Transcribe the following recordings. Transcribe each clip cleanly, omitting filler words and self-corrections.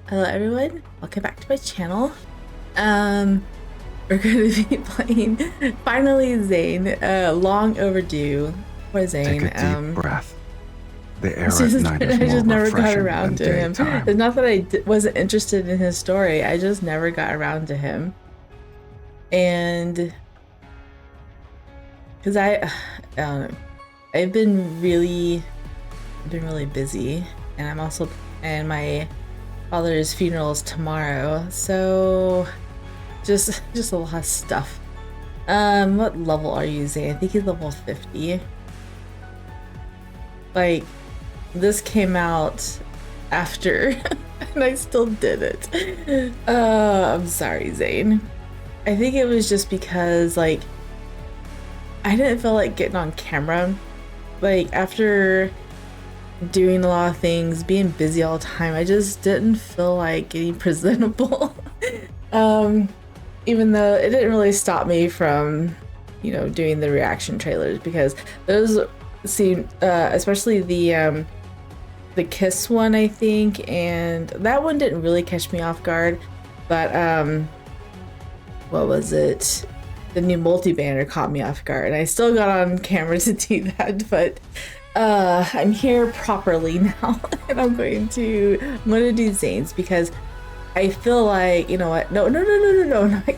Hello everyone, welcome back to my channel. We're going to be playing finally Zayne, long overdue for Zayne. Take a deep breath. The air I at night is more just never got refreshing around than to him. daytime. It's not that I wasn't interested in his story, I just never got around to him. And because I don't know, I've been really busy, and my father's funeral is tomorrow, so just a lot of stuff. What level are you using? I think he's level 50. Like, this came out after and I still did it. I'm sorry, Zayne. I think it was just because, like, I didn't feel like getting on camera. Like, after doing a lot of things, being busy all the time, I just didn't feel like getting presentable. Even though it didn't really stop me from, doing the reaction trailers, because those seem, especially the Kiss one, I think, and that one didn't really catch me off guard, but what was it? The new multi-banner caught me off guard. I still got on camera to do that, but I'm here properly now, and I'm going to do Zayne's because I feel like, you know what? No, not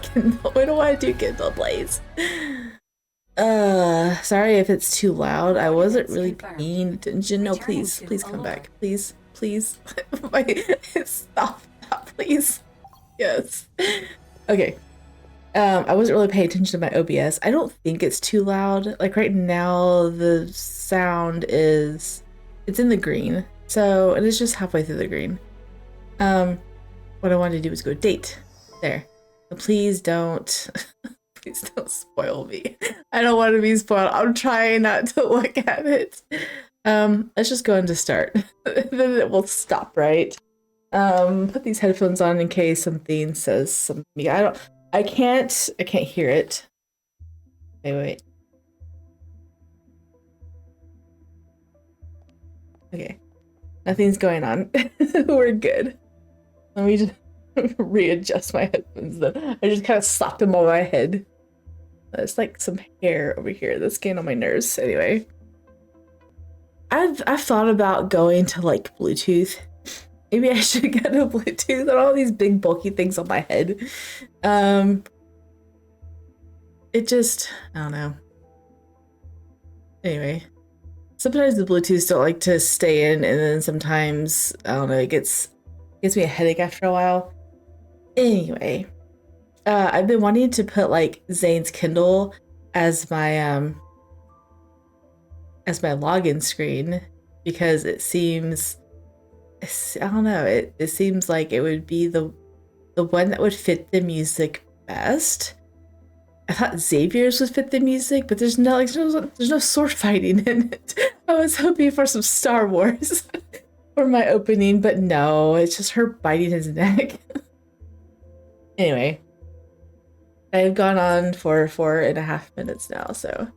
Kindle. I don't want to do Kindle, please. Sorry if it's too loud. I wasn't really paying attention. No, please come back. Please. Stop, please. Yes. Okay. I wasn't really paying attention to my OBS. I don't think it's too loud. Like right now, the sound it's in the green. So it is just halfway through the green. What I wanted to do was go date. There. But please don't, please don't spoil me. I don't want to be spoiled. I'm trying not to look at it. Let's just go into start. Then it will stop, right? Put these headphones on in case something says something. I can't hear it. Wait. Okay. Nothing's going on. We're good. Let me just readjust my headphones then. I just kind of slapped them on my head. There's like some hair over here that's getting on my nerves. Anyway. I've thought about going to like Bluetooth. Maybe I should get a Bluetooth and all these big bulky things on my head. It just, I don't know. Anyway, sometimes the Bluetooths don't like to stay in, and then sometimes, I don't know, it gives me a headache after a while. Anyway, I've been wanting to put like Zayne's Kindle as my login screen because it seems, I don't know, it seems like it would be the one that would fit the music best. I thought Xavier's would fit the music, but there's no sword fighting in it. I was hoping for some Star Wars for my opening, but no, it's just her biting his neck. Anyway, I've gone on for 4.5 minutes now, so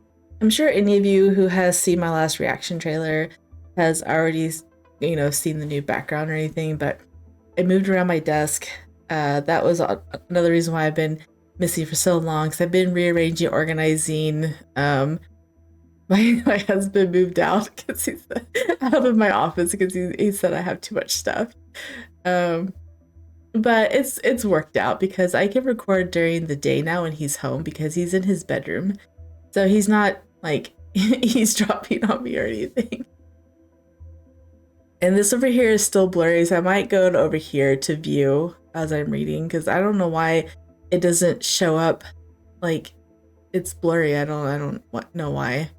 I'm sure any of you who has seen my last reaction trailer has already, seen the new background or anything, but I moved around my desk. That was another reason why I've been missing for so long, because I've been rearranging, organizing. My husband moved out because he's out of my office because he said I have too much stuff. But it's worked out because I can record during the day now when he's home because he's in his bedroom. So he's not like eavesdropping on me or anything. And this over here is still blurry, so I might go over here to view as I'm reading because I don't know why it doesn't show up like it's blurry. I don't know why.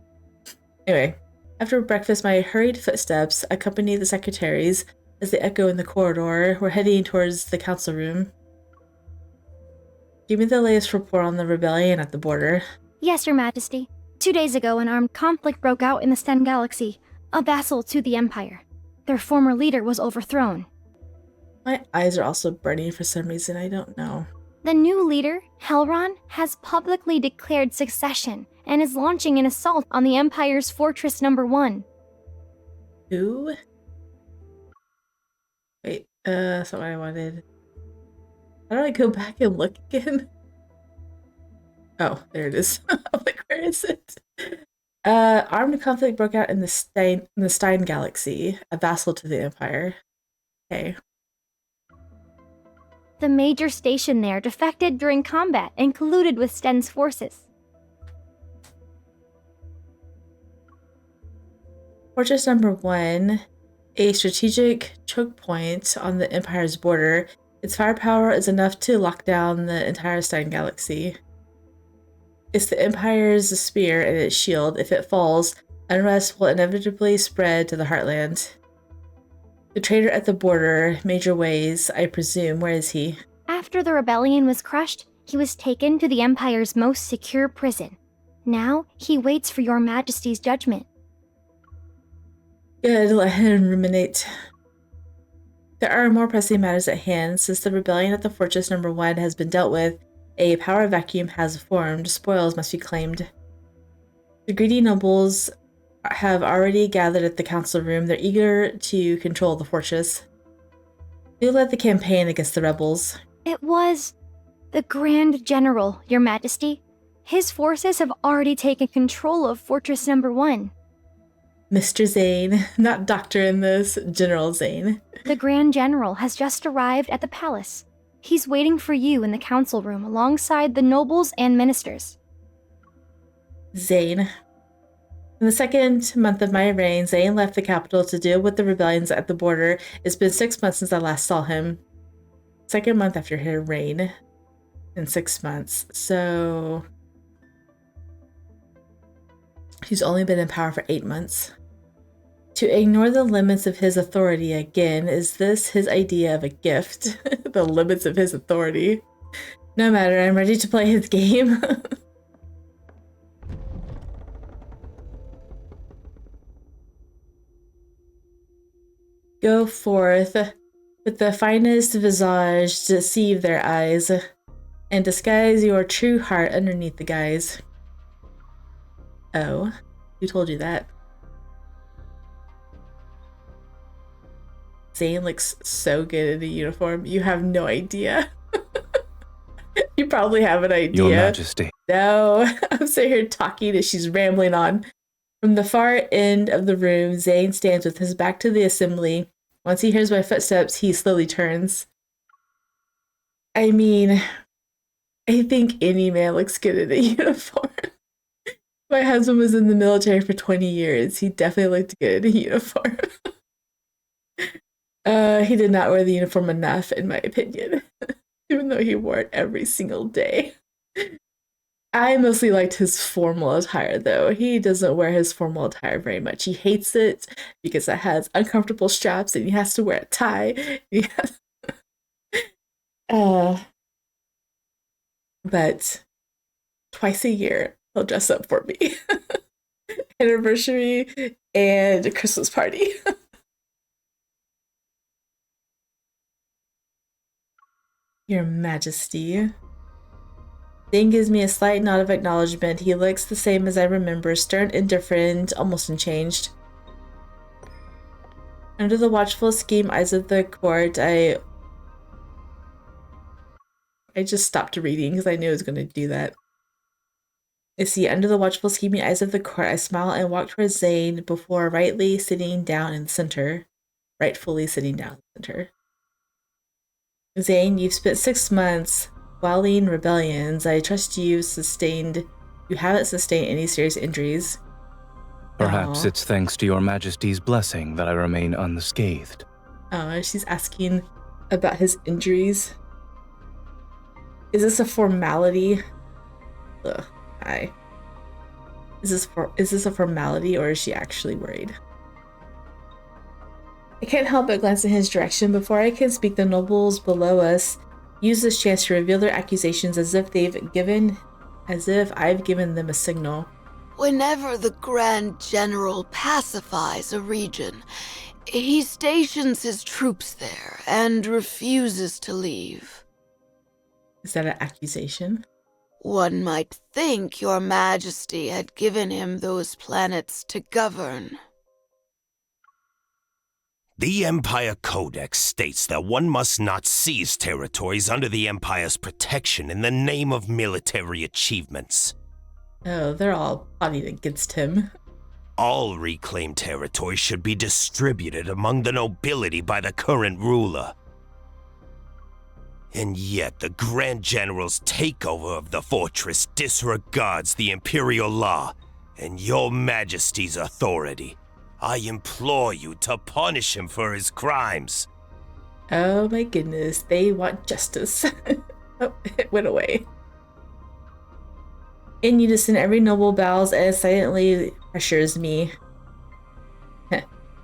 Anyway, after breakfast, my hurried footsteps accompany the secretaries as they echo in the corridor. We're heading towards the council room. Give me the latest report on the rebellion at the border. Yes, Your Majesty. 2 days ago, an armed conflict broke out in the Sten Galaxy, a vassal to the Empire. Their former leader was overthrown. My eyes are also burning for some reason, I don't know. The new leader, Helron, has publicly declared succession and is launching an assault on the Empire's Fortress No. 1. Who? Wait, That's not what I wanted. How do I go back and look again? Oh, there it is. I'm like, where is it? Armed conflict broke out in the Stein Galaxy, a vassal to the Empire. Okay. The major station there defected during combat and colluded with Sten's forces. Fortress number 1, a strategic choke point on the Empire's border. Its firepower is enough to lock down the entire Stein Galaxy. It's the Empire's spear and its shield. If it falls, unrest will inevitably spread to the Heartland. The traitor at the border, Major Ways, I presume. Where is he? After the rebellion was crushed, he was taken to the Empire's most secure prison. Now, he waits for your Majesty's judgment. Good, let him ruminate. There are more pressing matters at hand. Since the rebellion at the Fortress number 1 has been dealt with, a power vacuum has formed. Spoils must be claimed. The greedy nobles have already gathered at the council room. They're eager to control the fortress. Who led the campaign against the rebels? It was the Grand General, Your Majesty. His forces have already taken control of Fortress number 1. Mr. Zayne, not doctor in this, General Zayne. The Grand General has just arrived at the palace. He's waiting for you in the council room alongside the nobles and ministers. Zayne. In the second month of my reign, Zayne left the capital to deal with the rebellions at the border. It's been 6 months since I last saw him. Second month after her reign. In 6 months. So he's only been in power for 8 months. To ignore the limits of his authority again, is this his idea of a gift? The limits of his authority. No matter, I'm ready to play his game. Go forth, with the finest visage deceive their eyes, and disguise your true heart underneath the guise. Oh, who told you that? Zayne looks so good in a uniform. You have no idea. You probably have an idea. Your Majesty. No, I'm sitting here talking as she's rambling on. From the far end of the room, Zayne stands with his back to the assembly. Once he hears my footsteps, he slowly turns. I mean, I think any man looks good in a uniform. My husband was in the military for 20 years. He definitely looked good in a uniform. He did not wear the uniform enough, in my opinion, even though he wore it every single day. I mostly liked his formal attire, though. He doesn't wear his formal attire very much. He hates it because it has uncomfortable straps and he has to wear a tie. But twice a year, he'll dress up for me. Anniversary and a Christmas party. Your Majesty. Zayne gives me a slight nod of acknowledgement. He looks the same as I remember, stern, indifferent, almost unchanged. Under the watchful scheme eyes of the court, I just stopped reading because I knew I was going to do that. I see, under the watchful scheming eyes of the court, I smile and walk towards Zayne before rightfully sitting down in the center. Zayne, you've spent 6 months quelling rebellions. I trust you haven't sustained any serious injuries. Perhaps it's thanks to your Majesty's blessing that I remain unscathed. Oh, she's asking about his injuries. Is this a formality? Ugh, hi. Is this a formality, or is she actually worried? I can't help but glance in his direction. Before I can speak, the nobles below us use this chance to reveal their accusations as if I've given them a signal. Whenever the Grand General pacifies a region, he stations his troops there and refuses to leave. Is that an accusation? One might think your Majesty had given him those planets to govern. The Empire Codex states that one must not seize territories under the Empire's protection in the name of military achievements. Oh, they're all plotting against him. All reclaimed territory should be distributed among the nobility by the current ruler. And yet the Grand General's takeover of the fortress disregards the Imperial law and your Majesty's authority. I implore you to punish him for his crimes. Oh my goodness, they want justice. Oh, it went away. In unison, every noble bows and silently pressures me.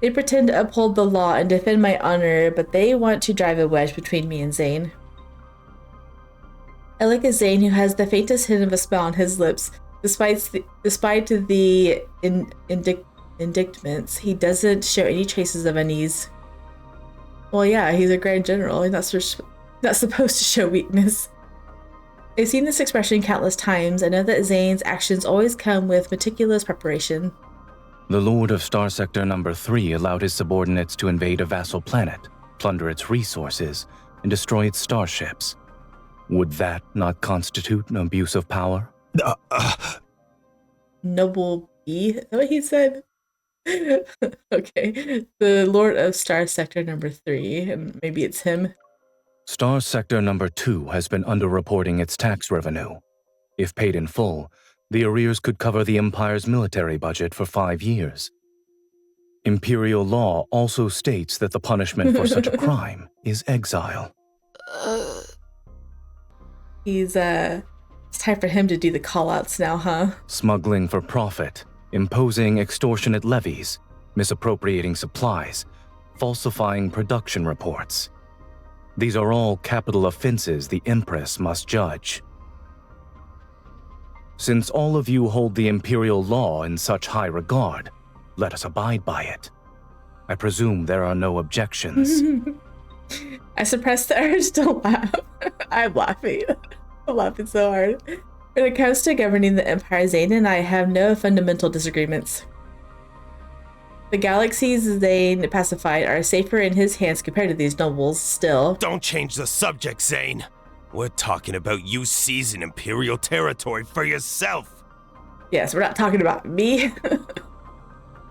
They pretend to uphold the law and defend my honor, but they want to drive a wedge between me and Zayne. I look at Zayne, who has the faintest hint of a smile on his lips. Despite the indictments, he doesn't show any traces of unease. Well, yeah, he's a Grand General. He's not supposed to show weakness. I've seen this expression countless times. I know that Zayne's actions always come with meticulous preparation. The Lord of Star Sector Number 3 allowed his subordinates to invade a vassal planet, plunder its resources, and destroy its starships. Would that not constitute an abuse of power? Noble B? Is that what he said? Okay. The Lord of Star Sector Number 3, and maybe it's him. Star Sector Number 2 has been underreporting its tax revenue. If paid in full, the arrears could cover the Empire's military budget for 5 years. Imperial law also states that the punishment for such a crime is exile. It's time for him to do the call-outs now, huh? Smuggling for profit, imposing extortionate levies, misappropriating supplies, falsifying production reports. These are all capital offenses the Empress must judge. Since all of you hold the Imperial law in such high regard, let us abide by it. I presume there are no objections. I suppressed the urge to laugh. I'm laughing. I'm laughing so hard. When it comes to governing the Empire, Zayne and I have no fundamental disagreements. The galaxies Zayne pacified are safer in his hands compared to these nobles, still. Don't change the subject, Zayne. We're talking about you seizing Imperial territory for yourself. Yes, we're not talking about me.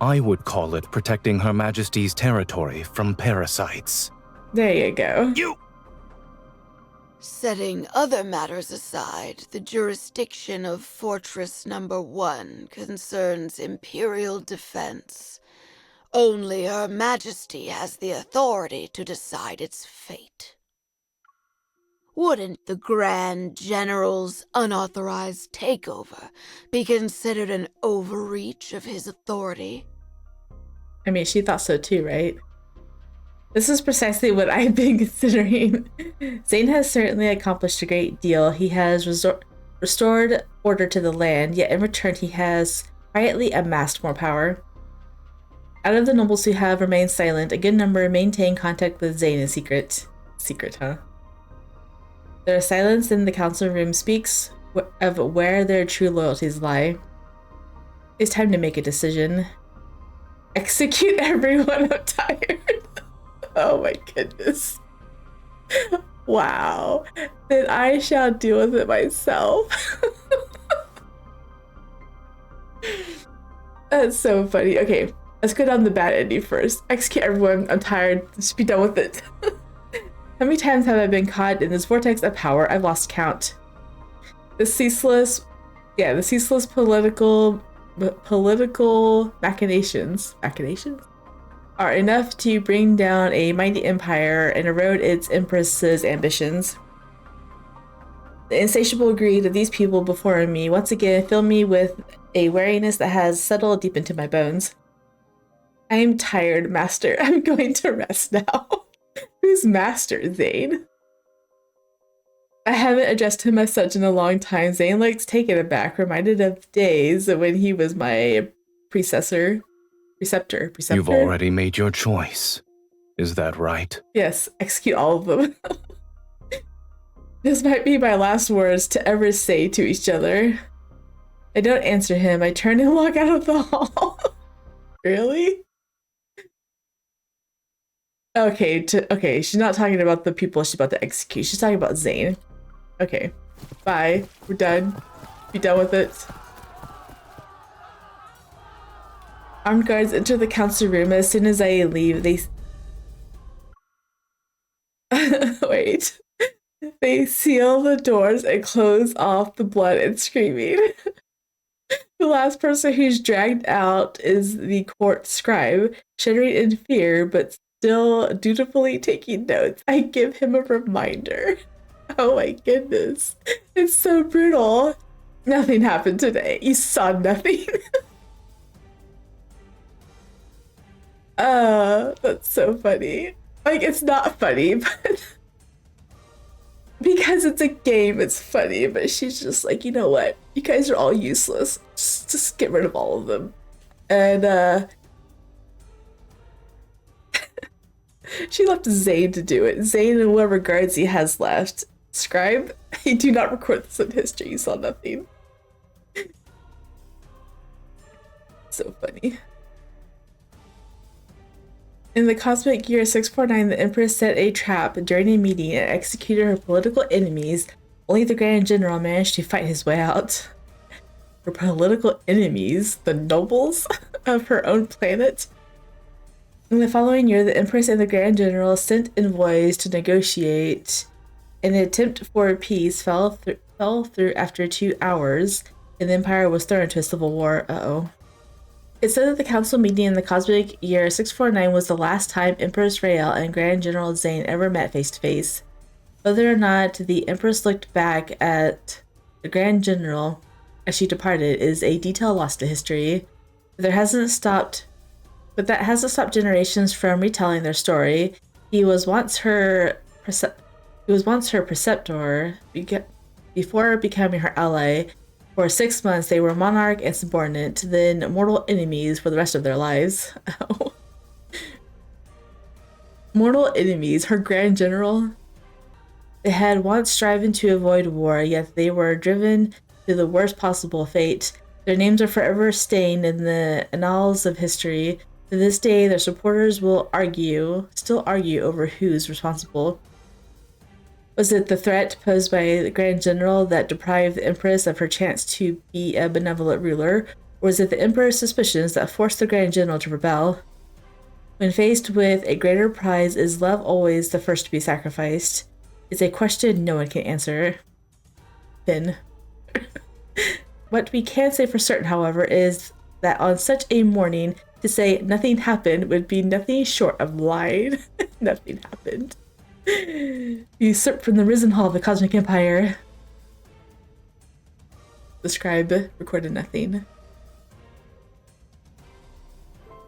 I would call it protecting Her Majesty's territory from parasites. There you go. You! Setting other matters aside, the jurisdiction of Fortress Number 1 concerns Imperial defense. Only Her Majesty has the authority to decide its fate. Wouldn't the Grand General's unauthorized takeover be considered an overreach of his authority? I mean, she thought so too, right? This is precisely what I've been considering. Zayne has certainly accomplished a great deal. He has restored order to the land, yet in return he has quietly amassed more power. Out of the nobles who have remained silent, a good number maintain contact with Zayne in secret. Secret, huh? Their silence in the council room speaks of where their true loyalties lie. It's time to make a decision. Execute everyone, I'm tired. Oh my goodness. Wow. Then I shall deal with it myself. That's so funny. Okay, let's go down the bad ending first. Execute everyone, I'm tired. Just be done with it. How many times have I been caught in this vortex of power? I've lost count. The ceaseless political machinations are enough to bring down a mighty empire and erode its empress's ambitions. The insatiable greed of these people before me once again fill me with a weariness that has settled deep into my bones. I am tired, master. I'm going to rest now. Who's master, Zayne? I haven't addressed him as such in a long time. Zayne looks taken aback, reminded of days when he was my preceptor. You've already made your choice. Is that right? Yes, execute all of them. This might be my last words to ever say to each other. I don't answer him. I turn and walk out of the hall. Really? Okay, okay, she's not talking about the people she's about to execute. She's talking about Zayne. Okay, bye. We're done. Be done with it. Armed guards enter the council room. As soon as I leave, they wait. They seal the doors and close off the blood and screaming. The last person who's dragged out is the court scribe, shuddering in fear but still dutifully taking notes. I give him a reminder. Oh my goodness. It's so brutal. Nothing happened today. You saw nothing. That's so funny. Like, it's not funny, but because it's a game, it's funny. But she's just like, you know what? You guys are all useless. Just get rid of all of them. And she left Zayne to do it. Zayne and whoever guards he has left. Scribe, you do not record this in history. You saw nothing. So funny. In the cosmic year 649, the Empress set a trap during a meeting and executed her political enemies. Only the Grand General managed to fight his way out. Her political enemies, the nobles of her own planet. In the following year, the Empress and the Grand General sent envoys to negotiate. An attempt for peace fell through after 2 hours, and the Empire was thrown into a civil war. Uh-oh. It said that the council meeting in the cosmic year 649 was the last time Empress Rael and Grand General Zayne ever met face to face. Whether or not the Empress looked back at the Grand General as she departed is a detail lost to history. But that hasn't stopped generations from retelling their story. He was once her preceptor before becoming her ally. For 6 months, they were monarch and subordinate, then mortal enemies for the rest of their lives. Oh. Mortal enemies, her Grand General. They had once striven to avoid war, yet they were driven to the worst possible fate. Their names are forever stained in the annals of history. To this day, their supporters will still argue over who's responsible. Was it the threat posed by the Grand General that deprived the Empress of her chance to be a benevolent ruler, or was it the Emperor's suspicions that forced the Grand General to rebel? When faced with a greater prize, is love always the first to be sacrificed? It's a question no one can answer. Finn. What we can say for certain, however, is that on such a morning, to say nothing happened would be nothing short of lying. Nothing happened. Usurped from the risen hall of the Cosmic Empire. The scribe recorded nothing.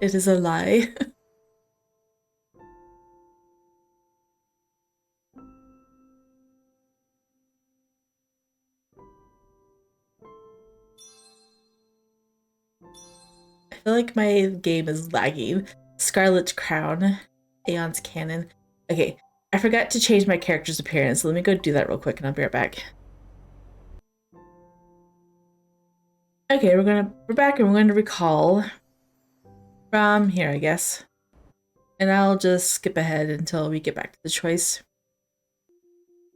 It is a lie. I feel like my game is lagging. Scarlet Crown. Aeon's Canon. Okay. I forgot to change my character's appearance, so let me go do that real quick and I'll be right back. Okay, we're back and we're going to recall from here, I guess. And I'll just skip ahead until we get back to the choice.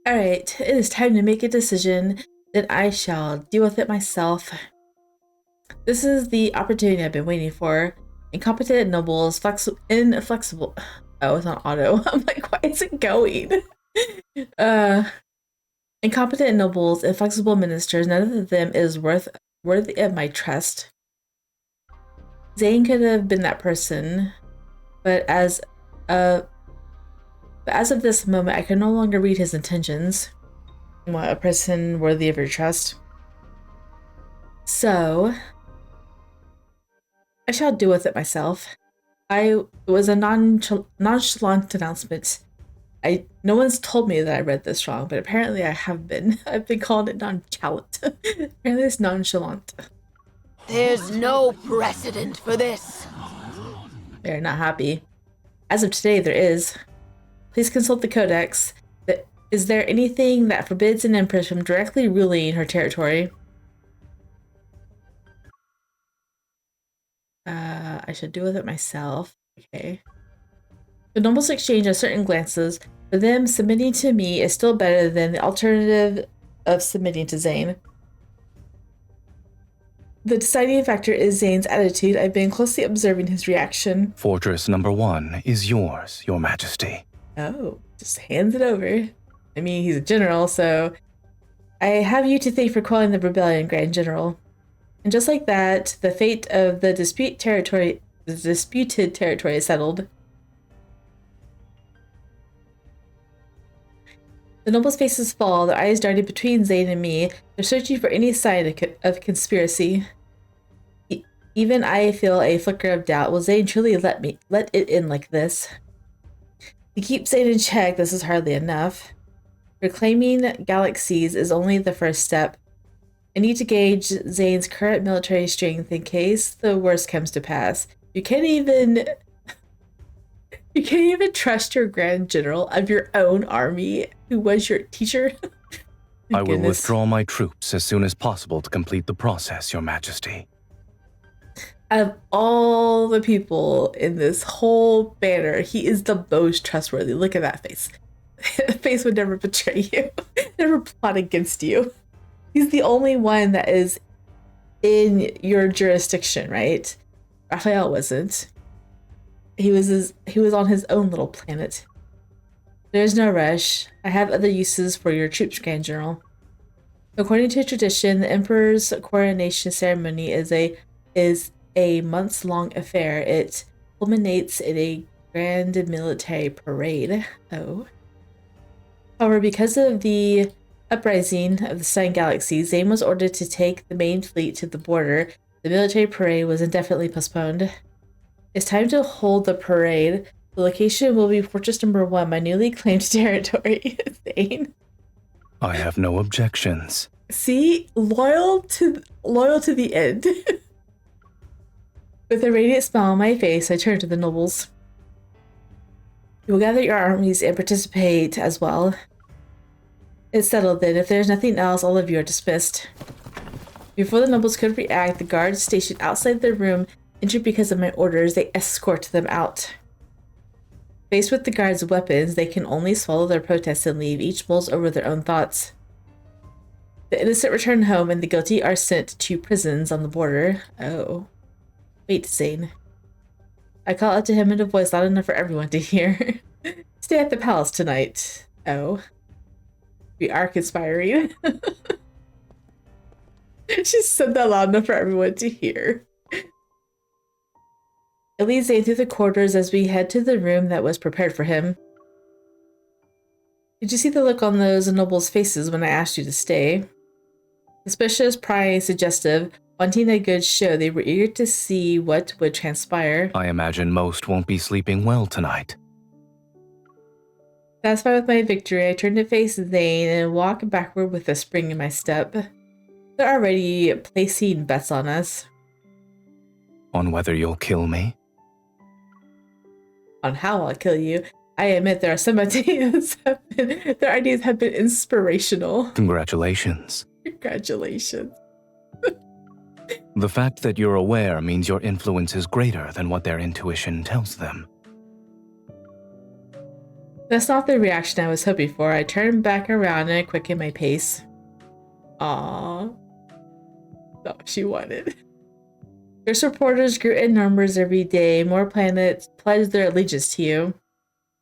Alright, it is time to make a decision. Then I shall deal with it myself. This is the opportunity I've been waiting for. Incompetent nobles, inflexible. Oh, it's on auto. I'm like, why is it going? Incompetent nobles, inflexible ministers, none of them is worthy of my trust. Zayne could have been that person, but as of this moment, I can no longer read his intentions. What, a person worthy of your trust? So, I shall deal with it myself. It was a nonchalant announcement. No one's told me that I read this wrong, but apparently I have been. I've been calling it nonchalant. Apparently it's nonchalant. There's no precedent for this. They're not happy. As of today, there is. Please consult the Codex. Is there anything that forbids an empress from directly ruling her territory? I should deal with it myself. Okay. The nobles exchange uncertain glances. For them, submitting to me is still better than the alternative of submitting to Zayne. The deciding factor is Zayne's attitude. I've been closely observing his reaction. Fortress number 1 is yours, Your Majesty. Oh, just hands it over. I mean, he's a general, so I have you to thank for quelling the rebellion, Grand General. And just like that, the fate of the disputed territory is settled. The nobles' faces fall, their eyes darted between Zayne and me. They're searching for any sign of conspiracy. Even I feel a flicker of doubt. Will Zayne truly let it in like this? To keep Zayne in check, this is hardly enough. Reclaiming galaxies is only the first step. I need to gauge Zayne's current military strength in case the worst comes to pass. You can't even trust your Grand General of your own army, who was your teacher. I will withdraw my troops as soon as possible to complete the process, Your Majesty. Out of all the people in this whole banner, he is the most trustworthy. Look at that face. The face would never betray you, never plot against you. He's the only one that is in your jurisdiction, right? Raphael wasn't. He was on his own little planet. There's no rush. I have other uses for your troops, Grand General. According to tradition, the Emperor's coronation ceremony is a months-long affair. It culminates in a grand military parade. Oh. However, because of the uprising of the Sun Galaxy, Zayne was ordered to take the main fleet to the border. The military parade was indefinitely postponed. It's time to hold the parade. The location will be Fortress number 1, my newly claimed territory. Zayne. I have no objections. See? Loyal to the end. With a radiant smile on my face, I turn to the nobles. You will gather your armies and participate as well. It's settled then. If there's nothing else, all of you are dismissed. Before the nobles could react, the guards stationed outside the room entered because of my orders. They escort them out. Faced with the guards' weapons, they can only swallow their protests and leave. Each mulls over their own thoughts. The innocent return home and the guilty are sent to prisons on the border. Oh. Wait, Zayne. I call out to him in a voice loud enough for everyone to hear. Stay at the palace tonight. Oh. We are conspiring. She said that loud enough for everyone to hear. It leads Zayne through the corridors as we head to the room that was prepared for him. Did you see the look on those nobles' faces when I asked you to stay? Suspicious, prying, suggestive, wanting a good show, they were eager to see what would transpire. I imagine most won't be sleeping well tonight. Satisfied with my victory, I turn to face Zayne and walk backward with a spring in my step. They're already placing bets on us. On whether you'll kill me? On how I'll kill you. I admit there are some ideas their ideas have been inspirational. Congratulations. Congratulations. The fact that you're aware means your influence is greater than what their intuition tells them. That's not the reaction I was hoping for. I turn back around and I quicken my pace. Aww. That's what she wanted. Your supporters grew in numbers every day. More planets pledged their allegiance to you.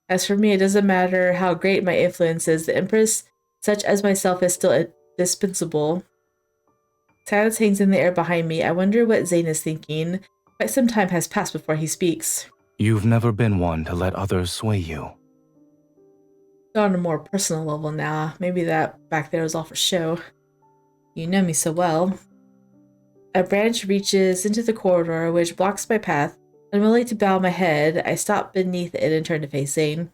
As for me, it doesn't matter how great my influence is. The Empress, such as myself, is still indispensable. Silence hangs in the air behind me. I wonder what Zayne is thinking. Quite some time has passed before he speaks. You've never been one to let others sway you. On a more personal level now. Maybe that back there was all for show. You know me so well. A branch reaches into the corridor, which blocks my path. Unwilling to bow my head, I stop beneath it and turn to face Zayne.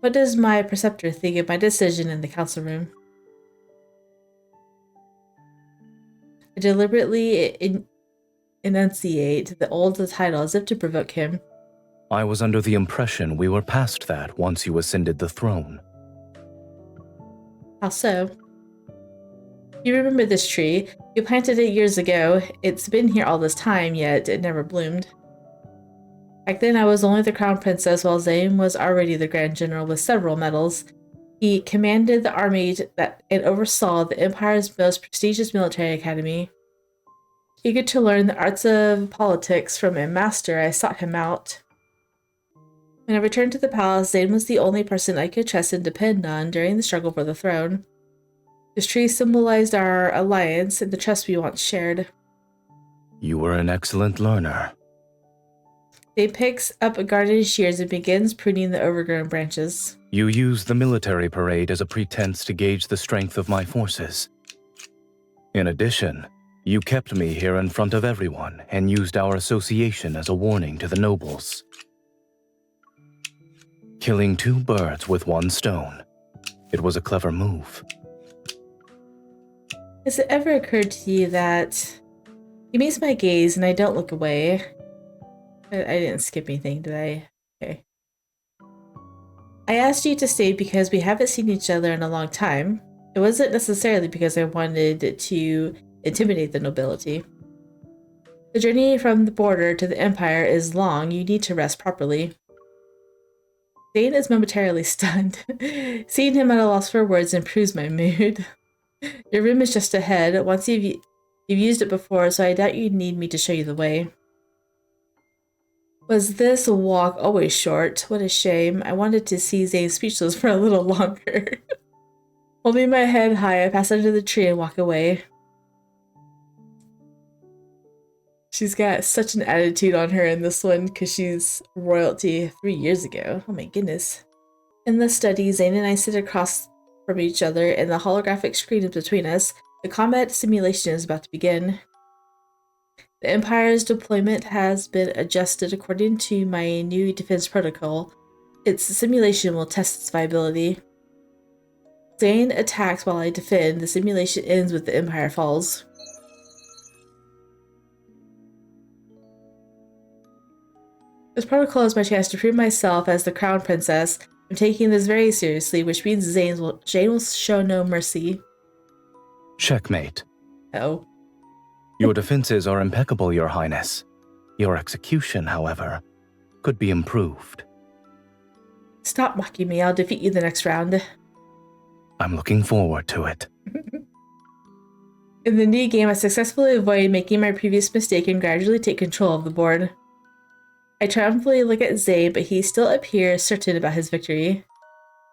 What does my preceptor think of my decision in the council room? I deliberately enunciate the old title as if to provoke him. I was under the impression we were past that once you ascended the throne. How so? You remember this tree? You planted it years ago. It's been here all this time, yet it never bloomed. Back then, I was only the crown princess, while Zayne was already the grand general with several medals. He commanded the army and oversaw the Empire's most prestigious military academy. Eager to learn the arts of politics from a master, I sought him out. When I returned to the palace, Zayne was the only person I could trust and depend on during the struggle for the throne. This tree symbolized our alliance and the trust we once shared. You were an excellent learner. Zayne picks up garden shears and begins pruning the overgrown branches. You used the military parade as a pretense to gauge the strength of my forces. In addition, you kept me here in front of everyone and used our association as a warning to the nobles. Killing two birds with one stone. It was a clever move. Has it ever occurred to you that he meets my gaze and I don't look away? I didn't skip anything, did I? Okay. I asked you to stay because we haven't seen each other in a long time. It wasn't necessarily because I wanted to intimidate the nobility. The journey from the border to the Empire is long. You need to rest properly. Zayne is momentarily stunned. Seeing him at a loss for words improves my mood. Your room is just ahead. Once you've used it before, so I doubt you'd need me to show you the way. Was this walk always short? What a shame. I wanted to see Zayne speechless for a little longer. Holding my head high, I pass under the tree and walk away. She's got such an attitude on her in this one because she's royalty 3 years ago. Oh my goodness. In the study, Zayne and I sit across from each other and the holographic screen is between us. The combat simulation is about to begin. The Empire's deployment has been adjusted according to my new defense protocol. Its simulation will test its viability. Zayne attacks while I defend. The simulation ends with the Empire falls. This protocol is my chance to prove myself as the crown princess. I'm taking this very seriously, which means Zayne will show no mercy. Checkmate. Oh. Your defenses are impeccable, Your Highness. Your execution, however, could be improved. Stop mocking me. I'll defeat you the next round. I'm looking forward to it. In the new game, I successfully avoid making my previous mistake and gradually take control of the board. I triumphantly look at Zayne, but he still appears certain about his victory.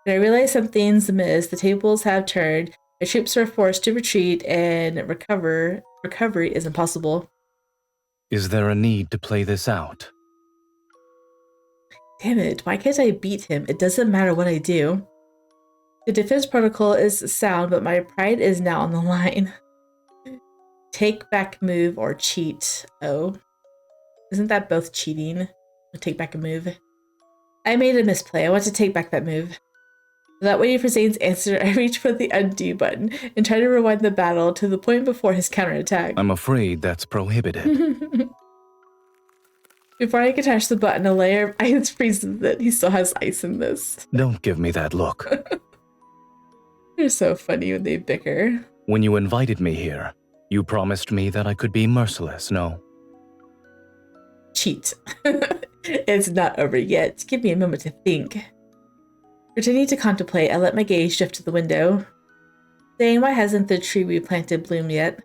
When I realize something's amiss, the tables have turned, the troops are forced to retreat, and recovery is impossible. Is there a need to play this out? Damn it, why can't I beat him? It doesn't matter what I do. The defense protocol is sound, but my pride is now on the line. Take back move or cheat. Oh. Isn't that both cheating? Take back a move. I made a misplay. I want to take back that move. Without waiting for Zayne's answer, I reach for the undo button and try to rewind the battle to the point before his counterattack. I'm afraid that's prohibited. Before I can touch the button, a layer of ice freezes it. He still has ice in this. Don't give me that look. They're so funny when they bicker. When you invited me here, you promised me that I could be merciless, no? Cheat. It's not over yet. Give me a moment to think. Pretending to contemplate, I let my gaze shift to the window. Zayne, why hasn't the tree we planted bloomed yet?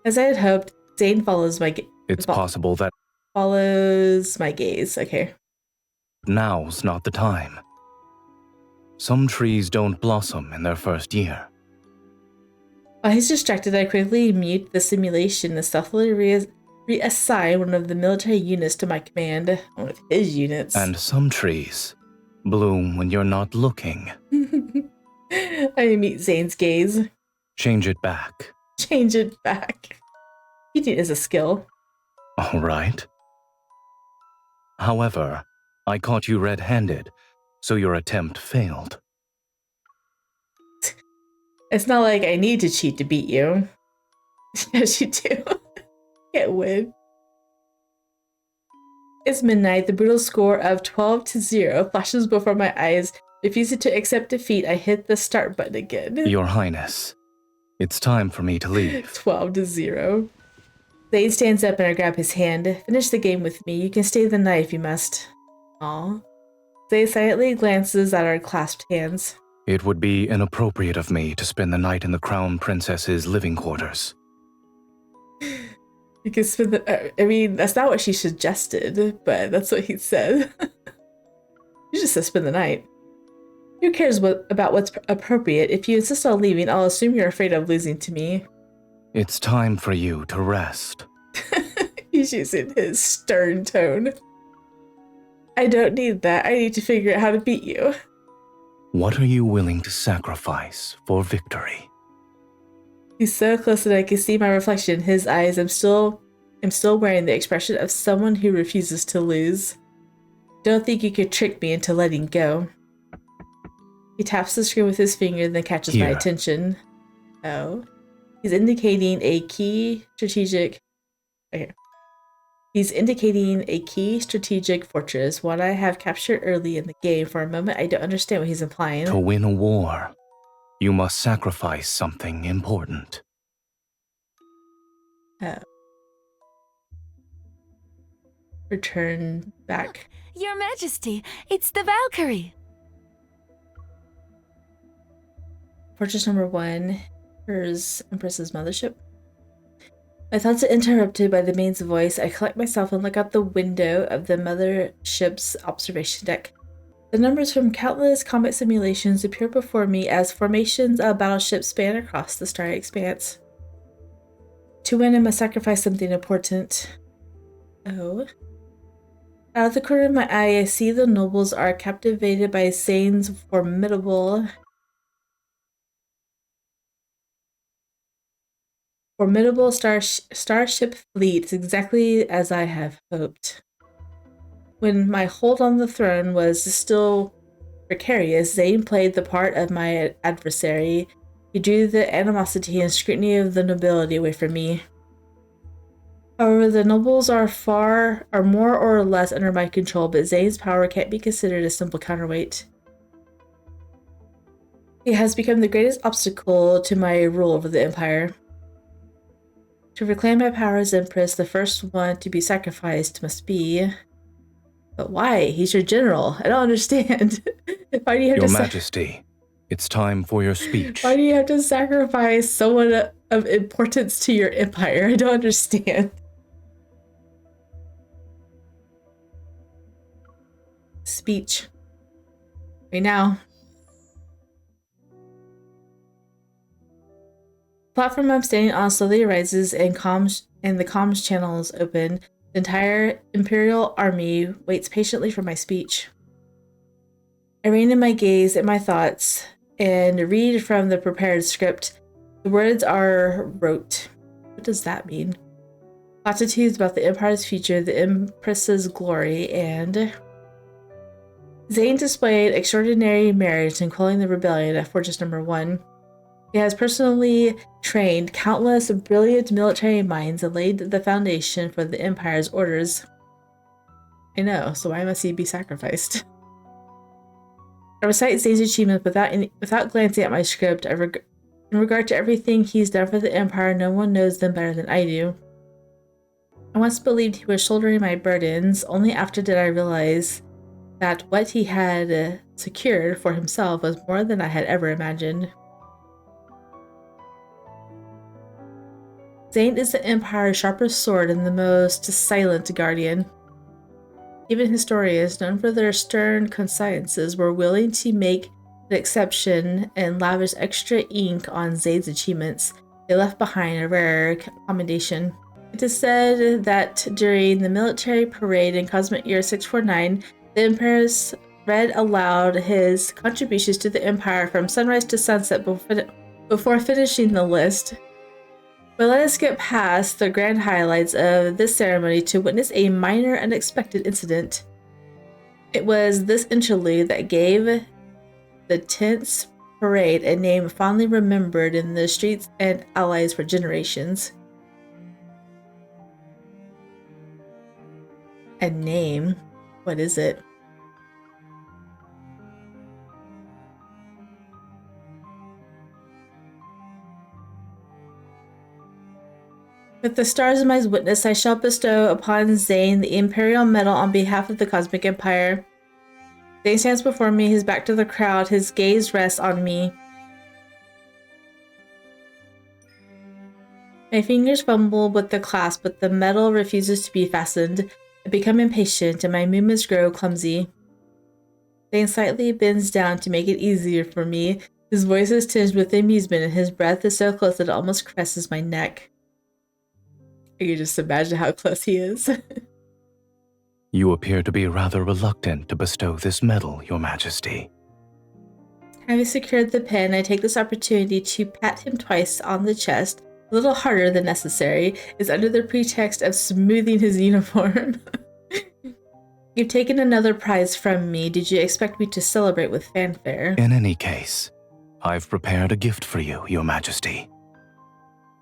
As I had hoped, Zayne follows my gaze. It's possible that follows my gaze. Okay. Now's not the time. Some trees don't blossom in their first year. While he's distracted, I quickly mute the simulation and stealthily reassign one of the military units to my command. One of his units. And some trees bloom when you're not looking. I meet Zayne's gaze. Change it back. Change it back. Cheating is a skill. All right. However, I caught you red-handed, so your attempt failed. It's not like I need to cheat to beat you. Yes, you do. Can't win. It's midnight. The brutal score of 12-0 flashes before my eyes. Refusing to accept defeat, I hit the start button again. Your Highness, It's time for me to leave. 12-0. Zayne stands up and I grab his hand. Finish the game with me. You can stay the night if you must. Aw. Zayne silently glances at our clasped hands. It would be inappropriate of me to spend the night in the Crown Princess's living quarters. You can spend the... I mean, that's not what she suggested, but that's what he said. You just said spend the night. Who cares about what's appropriate? If you insist on leaving, I'll assume you're afraid of losing to me. It's time for you to rest. He's using his stern tone. I don't need that. I need to figure out how to beat you. What are you willing to sacrifice for victory? He's so close that I can see my reflection in his eyes. I'm still wearing the expression of someone who refuses to lose. Don't think you could trick me into letting go. He taps the screen with his finger, then catches my attention. Oh. He's indicating a key strategic... Okay. He's indicating a key strategic fortress, one I have captured early in the game. For a moment, I don't understand what he's implying. To win a war, you must sacrifice something important. Oh. Return back. Your Majesty, it's the Valkyrie. Fortress number 1. Here's Empress's mothership. My thoughts are interrupted by the maid's voice. I collect myself and look out the window of the mothership's observation deck. The numbers from countless combat simulations appear before me as formations of battleships span across the starry expanse. To win, I must sacrifice something important. Oh. Out of the corner of my eye, I see the nobles are captivated by Zayne's formidable starship fleet. It's exactly as I have hoped. When my hold on the throne was still precarious, Zayne played the part of my adversary. He drew the animosity and scrutiny of the nobility away from me. However, the nobles are more or less under my control, but Zayne's power can't be considered a simple counterweight. He has become the greatest obstacle to my rule over the Empire. To reclaim my power as Empress, the first one to be sacrificed must be... But why? He's your general. I don't understand. Why do you have Your Majesty, it's time for your speech. Why do you have to sacrifice someone of importance to your empire? I don't understand. Speech. Right now. The platform I'm standing on slowly rises and the comms channels open. The entire Imperial army waits patiently for my speech. I rein in my gaze and my thoughts and read from the prepared script. The words are rote. What does that mean? Platitudes about the Empire's future, the Empress's glory, and... Zayne displayed extraordinary merit in quelling the rebellion at Fortress number 1. He has personally trained countless brilliant military minds and laid the foundation for the Empire's orders. I know, so why must he be sacrificed? I recite Zayne's achievements without glancing at my script. In regard to everything he's done for the Empire, no one knows them better than I do. I once believed he was shouldering my burdens. Only after did I realize that what he had secured for himself was more than I had ever imagined. Zayne is the Empire's sharpest sword and the most silent guardian. Even historians, known for their stern consciences, were willing to make an exception and lavish extra ink on Zayne's achievements. They left behind a rare commendation. It is said that during the military parade in Cosmic Year 649, the Empress read aloud his contributions to the Empire from sunrise to sunset before finishing the list. But let us get past the grand highlights of this ceremony to witness a minor unexpected incident. It was this interlude that gave the tense parade a name fondly remembered in the streets and allies for generations. A name? What is it? With the stars as my witness, I shall bestow upon Zayne the Imperial Medal on behalf of the Cosmic Empire. Zayne stands before me, his back to the crowd, his gaze rests on me. My fingers fumble with the clasp, but the medal refuses to be fastened. I become impatient, and my movements grow clumsy. Zayne slightly bends down to make it easier for me. His voice is tinged with amusement, and his breath is so close that it almost caresses my neck. I can just imagine how close he is. You appear to be rather reluctant to bestow this medal, Your Majesty. Having secured the pen, I take this opportunity to pat him twice on the chest, a little harder than necessary, is under the pretext of smoothing his uniform. You've taken another prize from me. Did you expect me to celebrate with fanfare? In any case, I've prepared a gift for you, Your Majesty.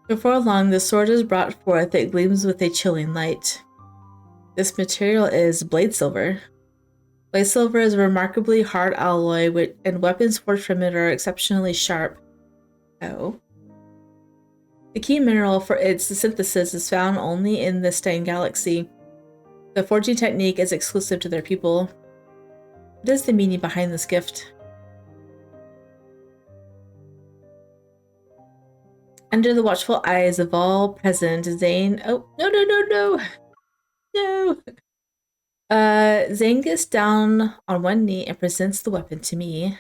Before long, the sword is brought forth. It gleams with a chilling light. This material is blade silver. Blade silver is a remarkably hard alloy, and weapons forged from it are exceptionally sharp. Oh. The key mineral for its synthesis is found only in the Stain Galaxy. The forging technique is exclusive to their people. What is the meaning behind this gift? Under the watchful eyes of all present, Zayne... Oh, no. Zayne gets down on one knee and presents the weapon to me.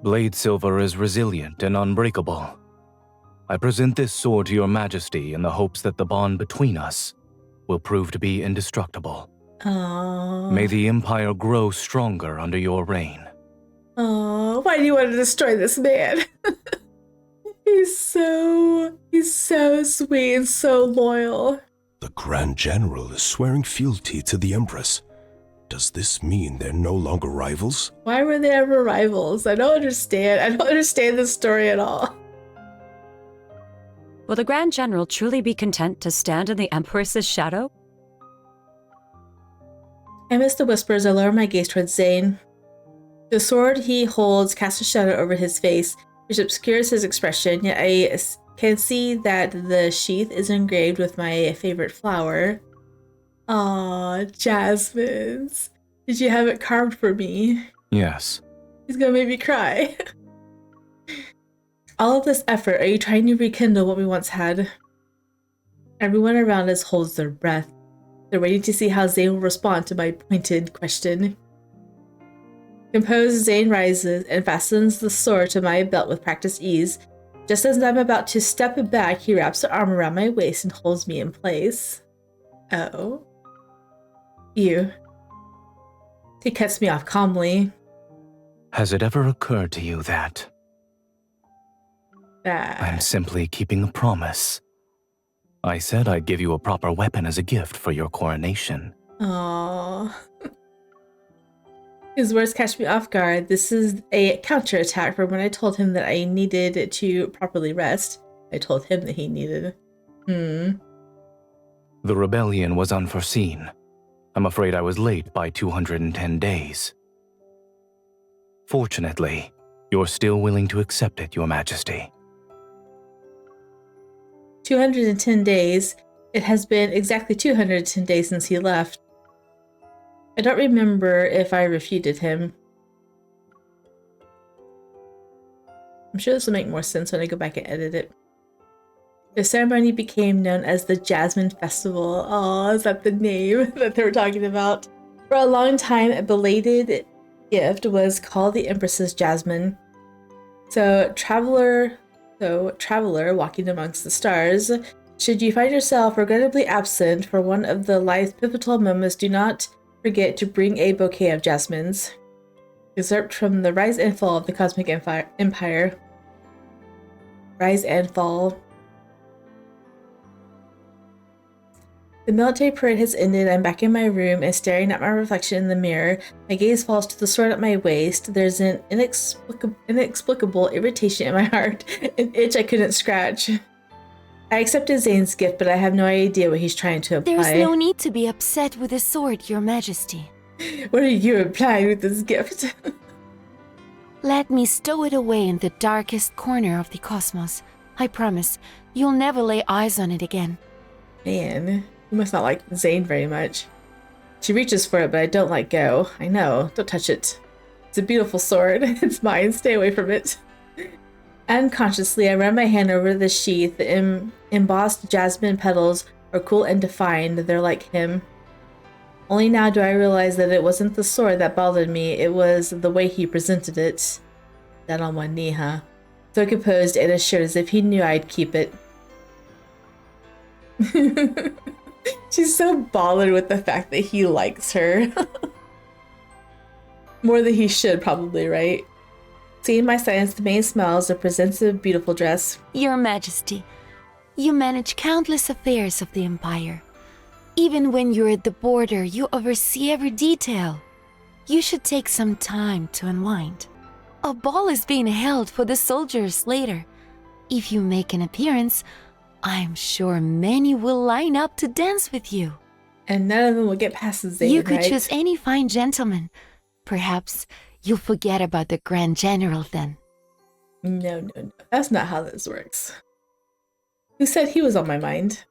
Blade silver is resilient and unbreakable. I present this sword to Your Majesty in the hopes that the bond between us will prove to be indestructible. Aww. May the Empire grow stronger under your reign. Oh, why do you want to destroy this man? He's so sweet and so loyal. The Grand General is swearing fealty to the Empress. Does this mean they're no longer rivals? Why were they ever rivals? I don't understand this story at all. Will the Grand General truly be content to stand in the Empress's shadow? Amidst the whispers, I lower my gaze towards Zayne. The sword he holds casts a shadow over his face, which obscures his expression, yet I can see that the sheath is engraved with my favorite flower. Aw, jasmines. Did you have it carved for me? Yes. He's gonna make me cry. All of this effort, are you trying to rekindle what we once had? Everyone around us holds their breath. They're waiting to see how Zayne will respond to my pointed question. Composed, Zayne rises and fastens the sword to my belt with practiced ease. Just as I'm about to step back, he wraps the arm around my waist and holds me in place. Oh. You. He cuts me off calmly. Has it ever occurred to you that I'm simply keeping a promise? I said I'd give you a proper weapon as a gift for your coronation. Aww. His words catch me off guard. This is a counterattack from when I told him that I needed to properly rest. I told him that he needed. The rebellion was unforeseen. I'm afraid I was late by 210 days. Fortunately, you're still willing to accept it, Your Majesty. 210 days. It has been exactly 210 days since he left. I don't remember if I refuted him. I'm sure this will make more sense when I go back and edit it. The ceremony became known as the Jasmine Festival. Oh, is that the name that they were talking about? For a long time, a belated gift was called the Empress's Jasmine. So, traveler walking amongst the stars, should you find yourself regrettably absent for one of the life's pivotal moments, do not forget to bring a bouquet of jasmines. Excerpt from the Rise and Fall of the Cosmic Empire. Rise and Fall. The military parade has ended. I'm back in my room and staring at my reflection in the mirror. My gaze falls to the sword at my waist. There's an inexplicable irritation in my heart, an itch I couldn't scratch. I accepted Zayne's gift, but I have no idea what he's trying to imply. There's no need to be upset with the sword, Your Majesty. What are you implying with this gift? Let me stow it away in the darkest corner of the cosmos, I promise, you'll never lay eyes on it again. Man, you must not like Zayne very much. She reaches for it, but I don't let go. I know, don't touch it. It's a beautiful sword. It's mine, stay away from it. Unconsciously, I run my hand over the sheath. The embossed jasmine petals are cool and defined. They're like him. Only now do I realize that it wasn't the sword that bothered me. It was the way he presented it. Down on one knee, huh? So composed and assured as if he knew I'd keep it. She's so bothered with the fact that he likes her. More than he should, probably, right? Seeing my silence, the maid smiles, a presentable, beautiful dress. Your Majesty, you manage countless affairs of the Empire. Even when you're at the border, you oversee every detail. You should take some time to unwind. A ball is being held for the soldiers later. If you make an appearance, I'm sure many will line up to dance with you. And none of them will get past Zayne, You could right? choose any fine gentleman. Perhaps you'll forget about the Grand General then. No. That's not how this works. Who said he was on my mind?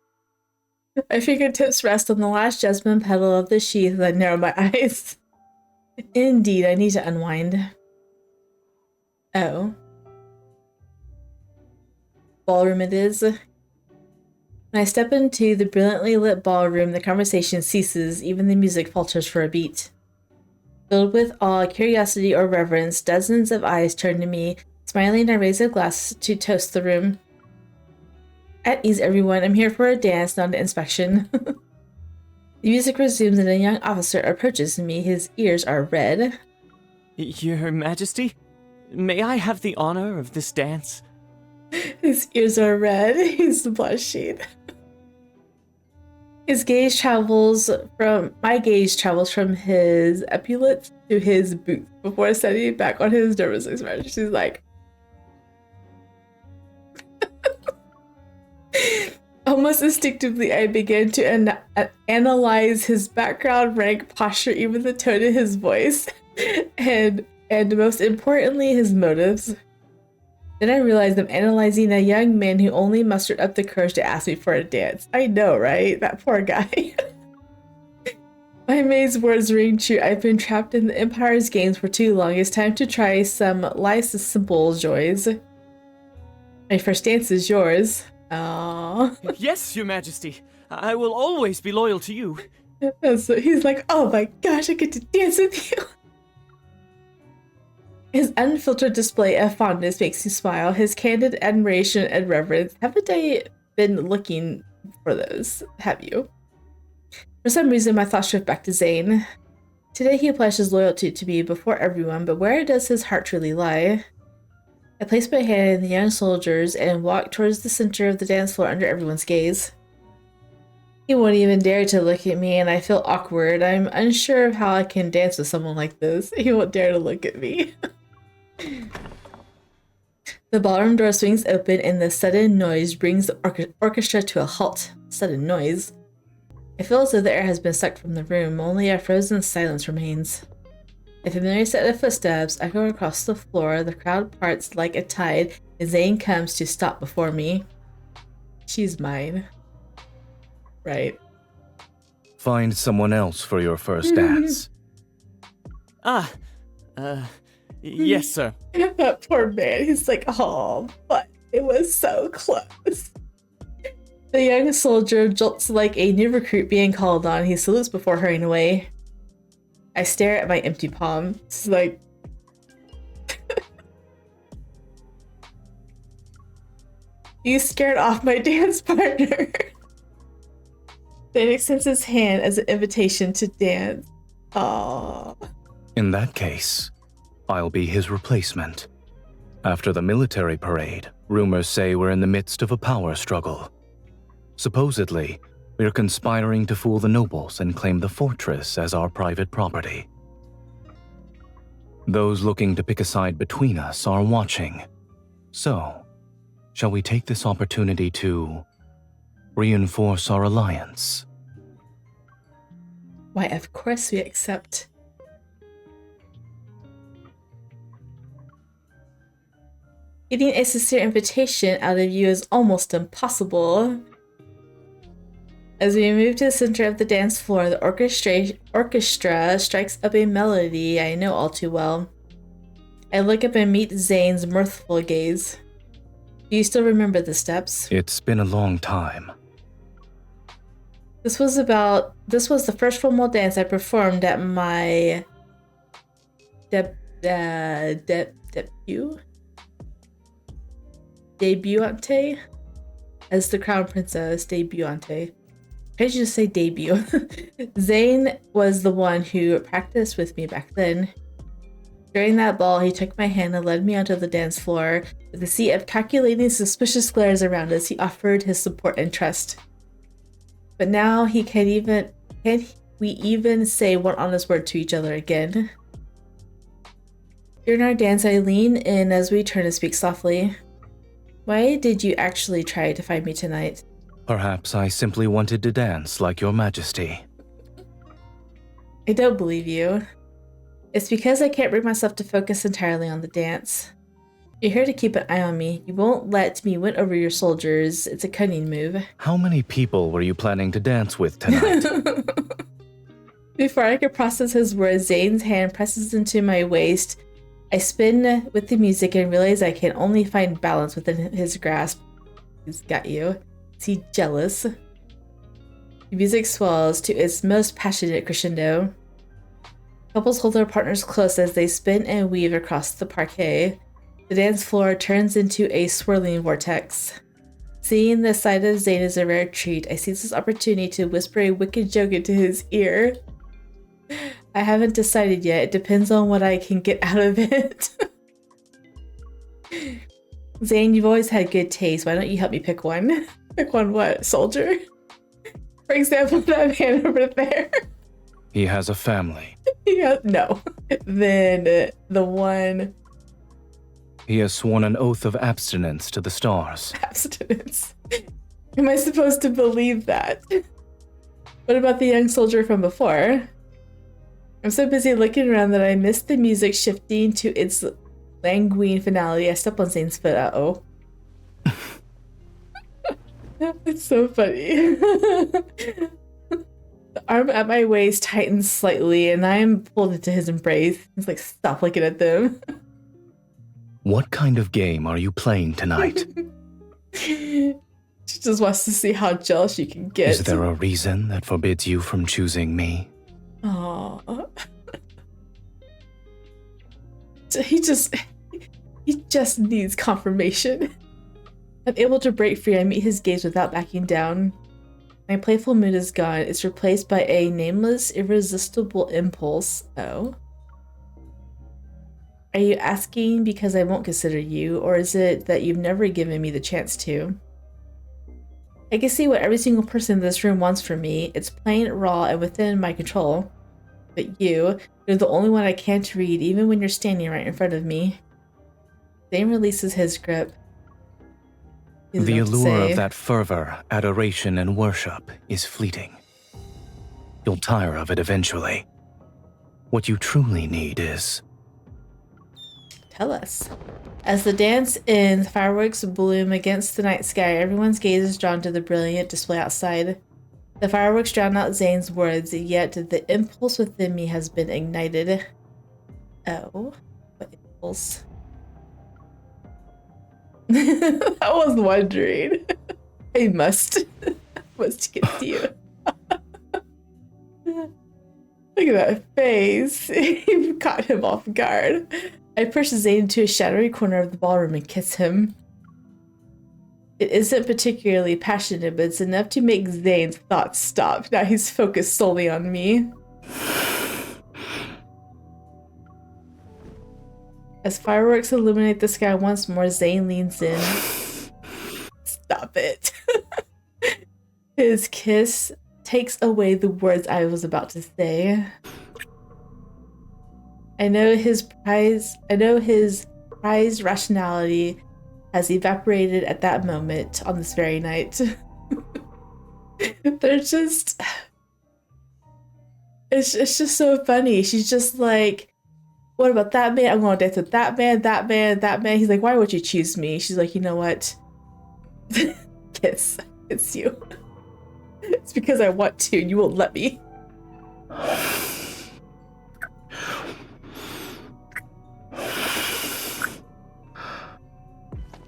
My fingertips rest on the last jasmine petal of the sheath and I narrow my eyes. Indeed, I need to unwind. Oh. Ballroom it is. When I step into the brilliantly lit ballroom, the conversation ceases, even the music falters for a beat. Filled with awe, curiosity, or reverence, dozens of eyes turn to me. Smiling, I raise a glass to toast the room. At ease, everyone. I'm here for a dance, not an inspection. The music resumes and a young officer approaches me. His ears are red. Your Majesty, may I have the honor of this dance? His ears are red. He's blushing. My gaze travels from his epaulets to his boots before setting back on his nervous expression. She's like, almost instinctively, I begin to analyze his background, rank, posture, even the tone of his voice, and most importantly, his motives. Then I realized I'm analyzing a young man who only mustered up the courage to ask me for a dance. I know, right? That poor guy. My maid's words ring true. I've been trapped in the Empire's games for too long. It's time to try some life's simple joys. My first dance is yours. Aww. Yes, Your Majesty. I will always be loyal to you. So he's like, oh my gosh, I get to dance with you. His unfiltered display of fondness makes you smile. His candid admiration and reverence. Haven't I been looking for those? Have you? For some reason, my thoughts drift back to Zayne. Today he pledged loyalty to me before everyone, but where does his heart truly lie? I place my hand in the young soldier's and walk towards the center of the dance floor under everyone's gaze. He won't even dare to look at me, and I feel awkward. I'm unsure of how I can dance with someone like this. He won't dare to look at me. The ballroom door swings open, and the sudden noise brings the orchestra to a halt. Sudden noise. I feel as though the air has been sucked from the room. Only a frozen silence remains. A familiar set of footsteps echo across the floor. The crowd parts like a tide, and Zayne comes to stop before me. She's mine. Right. Find someone else for your first dance. Yes, sir. That poor man, he's like, oh, but it was so close. The young soldier jolts like a new recruit being called on. He salutes before hurrying away. I stare at my empty palm. It's like... You scared off my dance partner. Then extends his hand as an invitation to dance. Aww. In that case, I'll be his replacement. After the military parade, rumors say we're in the midst of a power struggle. Supposedly, we're conspiring to fool the nobles and claim the fortress as our private property. Those looking to pick a side between us are watching. So, shall we take this opportunity to reinforce our alliance? Why, of course we accept. Getting a sincere invitation out of you is almost impossible. As we move to the center of the dance floor, the orchestra strikes up a melody I know all too well. I look up and meet Zayne's mirthful gaze. Do you still remember the steps? It's been a long time. This was the first formal dance I performed at my debutante as the crown princess. Debutante. I should just say debut. Zayne was the one who practiced with me back then. During that ball, he took my hand and led me onto the dance floor. With a sea of calculating, suspicious glares around us, he offered his support and trust. But now can't we even say one honest word to each other again? During our dance, I lean in as we turn to speak softly. Why did you actually try to find me tonight? Perhaps I simply wanted to dance like your majesty. I don't believe you. It's because I can't bring myself to focus entirely on the dance. You're here to keep an eye on me. You won't let me win over your soldiers. It's a cunning move. How many people were you planning to dance with tonight? Before I could process his words, Zayne's hand presses into my waist. I spin with the music and realize I can only find balance within his grasp. He's got you. Is he jealous? The music swells to its most passionate crescendo. Couples hold their partners close as they spin and weave across the parquet. The dance floor turns into a swirling vortex. Seeing the sight of Zayne is a rare treat, I seize this opportunity to whisper a wicked joke into his ear. I haven't decided yet. It depends on what I can get out of it. Zayne, you've always had good taste. Why don't you help me pick one? Pick one what? Soldier? For example, that man over there. He has a family. Yeah, no. Then the one... He has sworn an oath of abstinence to the stars. Abstinence. Am I supposed to believe that? What about the young soldier from before? I'm so busy looking around that I missed the music shifting to its languing finality. I step on Zayne's foot. Uh-oh. It's so funny. The arm at my waist tightens slightly, and I am pulled into his embrace. He's like, stop looking at them. What kind of game are you playing tonight? She just wants to see how jealous you can get. Is there a reason that forbids you from choosing me? Aww. He just needs confirmation. I'm able to break free. I meet his gaze without backing down. My playful mood is gone. It's replaced by a nameless, irresistible impulse. Oh. Are you asking because I won't consider you, or is it that you've never given me the chance to? I can see what every single person in this room wants from me. It's plain, raw, and within my control. But you're the only one I can't read, even when you're standing right in front of me. Zayne releases his grip. The allure of that fervor, adoration, and worship is fleeting. You'll tire of it eventually. What you truly need is... Tell us. As the dance ends, fireworks bloom against the night sky. Everyone's gaze is drawn to the brilliant display outside. The fireworks drown out Zayne's words, yet the impulse within me has been ignited. Oh, what impulse? I was wondering. I must get to you. Look at that face. You caught him off guard. I push Zayne into a shadowy corner of the ballroom and kiss him. It isn't particularly passionate, but it's enough to make Zayne's thoughts stop. Now he's focused solely on me. As fireworks illuminate the sky once more, Zayne leans in. Stop it. His kiss takes away the words I was about to say. I know his prized rationality has evaporated at that moment on this very night. They're just... It's just so funny. She's just like, what about that man? I'm going to dance with that man, that man, that man. He's like, why would you choose me? She's like, you know what? Kiss. It's you. It's because I want to, and you won't let me.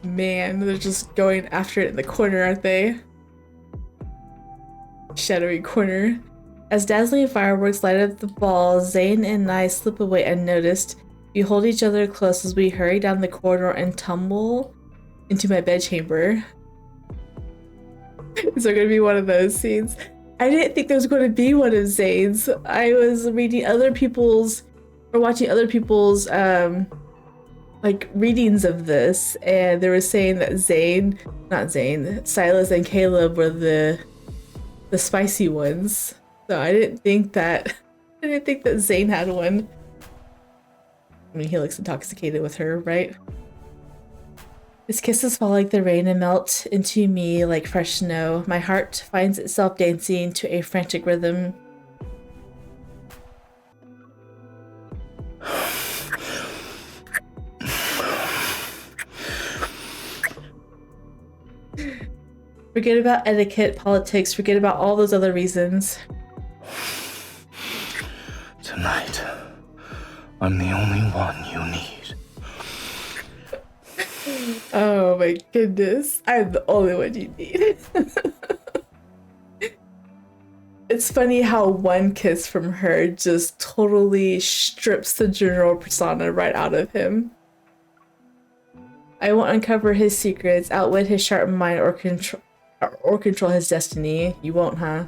Man, they're just going after it in the corner, aren't they? Shadowy corner. As dazzling fireworks light up the ball, Zayne and I slip away unnoticed. We hold each other close as we hurry down the corridor and tumble into my bedchamber. Is there going to be one of those scenes? I didn't think there was going to be one of Zayne's. I was reading other people's, or watching other people's, like, readings of this, and they were saying that Silas and Caleb were the spicy ones. So I didn't think that Zayne had one. I mean, he looks intoxicated with her, right? His kisses fall like the rain and melt into me like fresh snow. My heart finds itself dancing to a frantic rhythm. Forget about etiquette, politics, forget about all those other reasons. Tonight, I'm the only one you need. Oh my goodness, I'm the only one you need. It's funny how one kiss from her just totally strips the general persona right out of him. I won't uncover his secrets, outwit his sharp mind, or control his destiny. You won't, huh?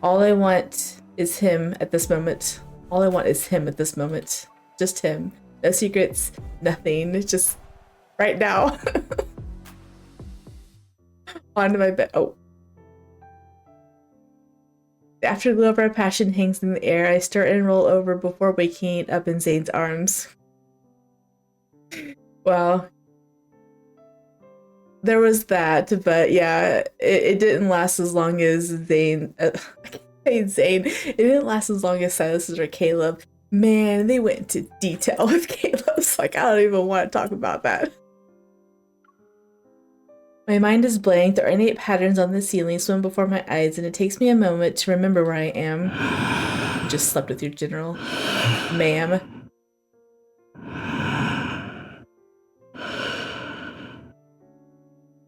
All I want is him at this moment. All I want is him at this moment. Just him. No secrets, nothing. It's just right now. Onto my bed. Oh. The afterglow of our passion hangs in the air. I stir and roll over before waking up in Zayne's arms. Well, there was that, but yeah, it didn't last as long as Zayne. Zayne. It didn't last as long as Silas or Caleb. Man, they went into detail with Caleb's. Like, I don't even want to talk about that. My mind is blank. The ornate patterns on the ceiling swim before my eyes, and it takes me a moment to remember where I am. You just slept with your general, ma'am.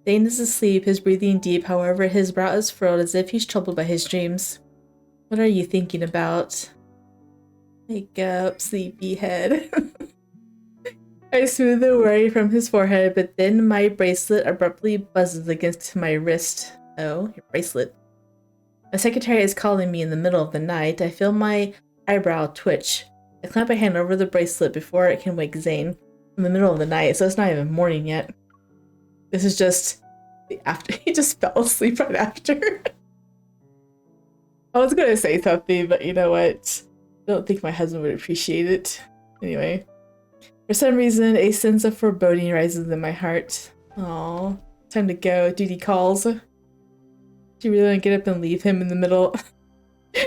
Zayne is asleep, his breathing deep. However, his brow is furrowed as if he's troubled by his dreams. What are you thinking about? Wake up, sleepyhead. I smooth the worry from his forehead, but then my bracelet abruptly buzzes against my wrist. Oh, your bracelet. My secretary is calling me in the middle of the night. I feel my eyebrow twitch. I clamp a hand over the bracelet before it can wake Zayne. In the middle of the night, so it's not even morning yet. This is just the after. He just fell asleep right after. I was gonna say something, but you know what? I don't think my husband would appreciate it. Anyway. For some reason, a sense of foreboding rises in my heart. Aw, time to go. Duty calls. She really gonna get up and leave him in the middle.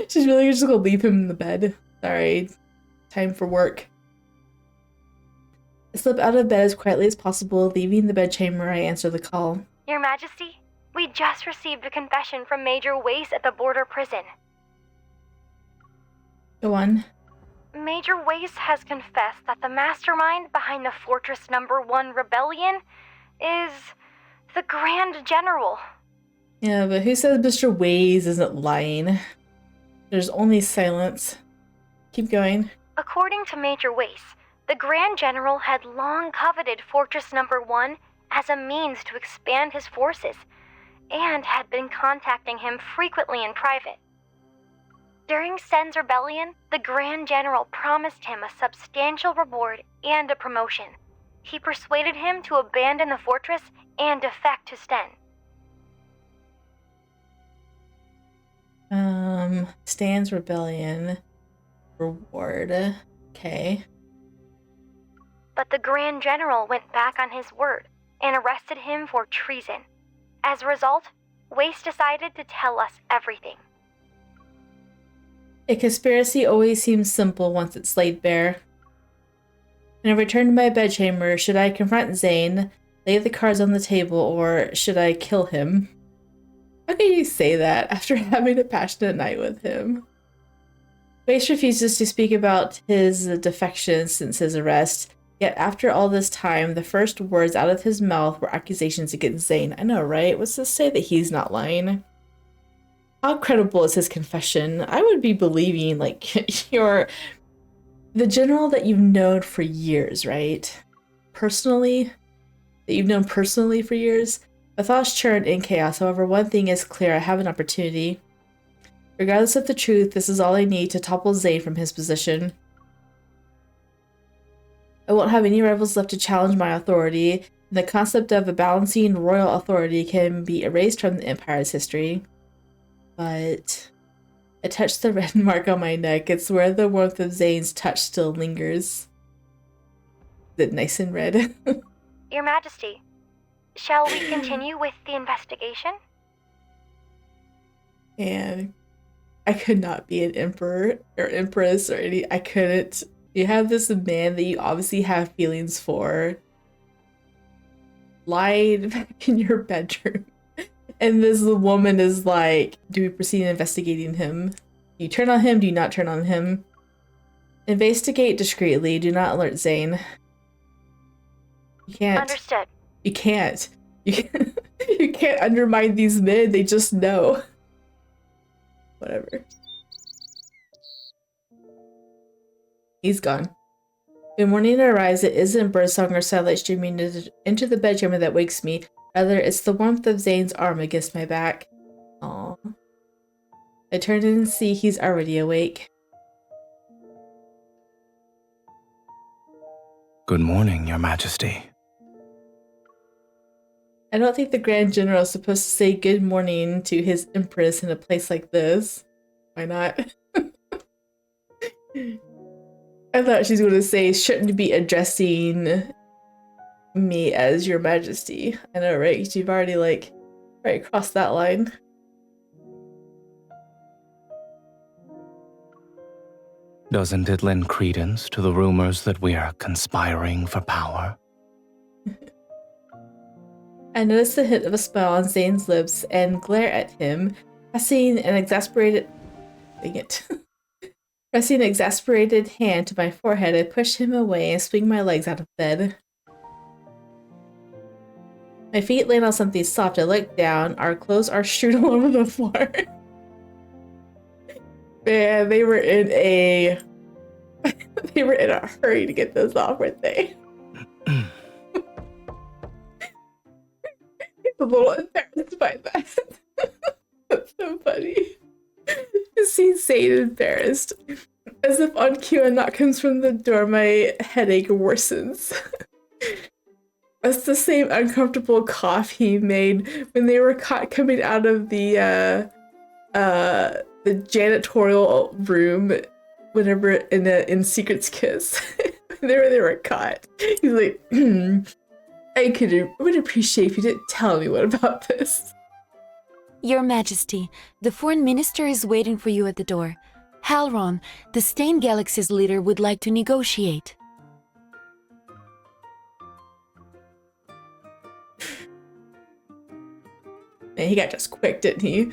She's really just gonna leave him in the bed. Sorry. Time for work. I slip out of bed as quietly as possible. Leaving the bedchamber, I answer the call. Your Majesty, we just received a confession from Major Wace at the border prison. Go on. Major Wace has confessed that the mastermind behind the Fortress No. 1 rebellion is the Grand General. Yeah, but who says Mr. Waze isn't lying? There's only silence. Keep going. According to Major Wace, the Grand General had long coveted Fortress No. 1 as a means to expand his forces, and had been contacting him frequently in private. During Sen's rebellion, the Grand General promised him a substantial reward and a promotion. He persuaded him to abandon the fortress and defect to Sten. Stan's rebellion. Reward. Okay. But the Grand General went back on his word and arrested him for treason. As a result, Wace decided to tell us everything. A conspiracy always seems simple once it's laid bare. When I return to my bedchamber, should I confront Zayne, lay the cards on the table, or should I kill him? How can you say that after having a passionate night with him? Grace refuses to speak about his defection since his arrest, yet after all this time, the first words out of his mouth were accusations against Zayne. I know, right? What's to say that he's not lying? How credible is his confession? I would be believing, like, you're the general that you've known for years, right? Personally? That you've known personally for years? My thoughts churn in chaos. However, one thing is clear. I have an opportunity. Regardless of the truth, this is all I need to topple Zayne from his position. I won't have any rivals left to challenge my authority. The concept of a balancing royal authority can be erased from the Empire's history. But I touched the red mark on my neck. It's where the warmth of Zayne's touch still lingers. Is it nice and red? Your Majesty, shall we continue with the investigation? And I could not be an emperor or empress or any. I couldn't. You have this man that you obviously have feelings for, lied back in your bedroom. And this woman is like, do we proceed in investigating him? Do you turn on him? Do you not turn on him? Investigate discreetly. Do not alert Zayne. You can't. Understood. You can't. You can't undermine these men. They just know. Whatever. He's gone. When morning arrives, it isn't birdsong or satellite streaming into the bedroom that wakes me. Rather, it's the warmth of Zayne's arm against my back. Aww. I turn in and see he's already awake. Good morning, Your Majesty. I don't think the Grand General is supposed to say good morning to his Empress in a place like this. Why not? I thought she's going to say, shouldn't be addressing me as Your Majesty. I know, right? You've already, like, right crossed that line. Doesn't it lend credence to the rumors that we are conspiring for power? I notice the hint of a smile on Zayne's lips and glare at him, pressing an exasperated hand to my forehead. I push him away and swing my legs out of bed. My feet land on something soft. I look down. Our clothes are strewn all over the floor. Man, they were in a hurry to get those off, weren't they? A little embarrassed by that. That's so funny. To see Zayne embarrassed. As if on cue a knock comes from the door, my headache worsens. That's the same uncomfortable cough he made when they were caught coming out of the janitorial room whenever in Secret's Kiss. they were caught. He's like, I would appreciate if you didn't tell anyone about this. Your Majesty, the foreign minister is waiting for you at the door. Halron, the Stain Galaxy's leader, would like to negotiate. Man, he got just quick, didn't he?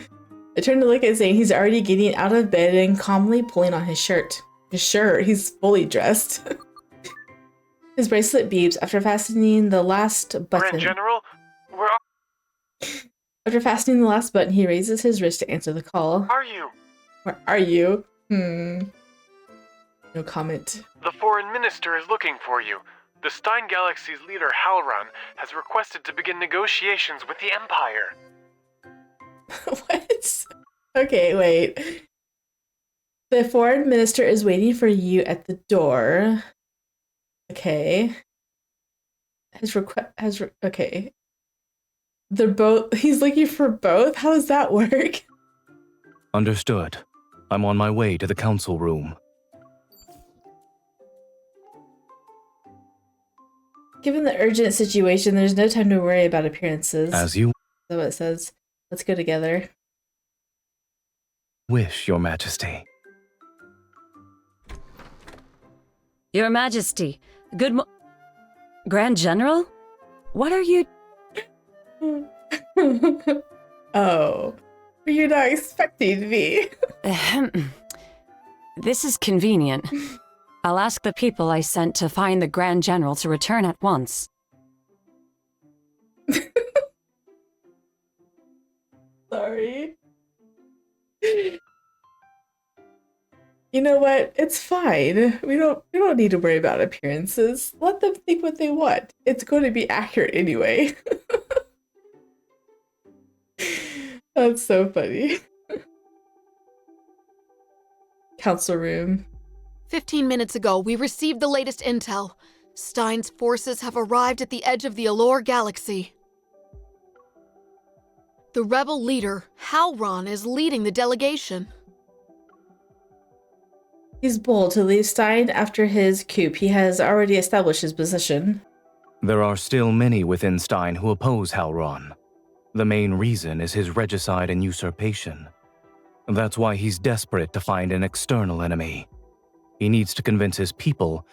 I turned to look at Zayne. He's already getting out of bed and calmly pulling on his shirt. His shirt, he's fully dressed. His bracelet beeps after fastening the last button. Grand General, where After fastening the last button, he raises his wrist to answer the call. are you? Where are you? No comment. The foreign minister is looking for you. The Stein Galaxy's leader, Halron, has requested to begin negotiations with the Empire. What? Okay, wait. The foreign minister is waiting for you at the door. Okay. Okay. They're both. He's looking for both? How does that work? Understood. I'm on my way to the council room. Given the urgent situation, there's no time to worry about appearances. As you That's what it says. Let's go together. wish, Your Majesty. Your Majesty, Grand General? What are you... Oh, were you not expecting me? Ahem. This is convenient. I'll ask the people I sent to find the Grand General to return at once. Sorry. You know what? It's fine. We don't need to worry about appearances. Let them think what they want. It's going to be accurate anyway. That's so funny. Council room. 15 minutes ago, we received the latest intel. Stein's forces have arrived at the edge of the Allure Galaxy. The rebel leader, Halron, is leading the delegation. He's bold to leave Stein after his coup. He has already established his position. There are still many within Stein who oppose Halron. The main reason is his regicide and usurpation. That's why he's desperate to find an external enemy. He needs to convince his people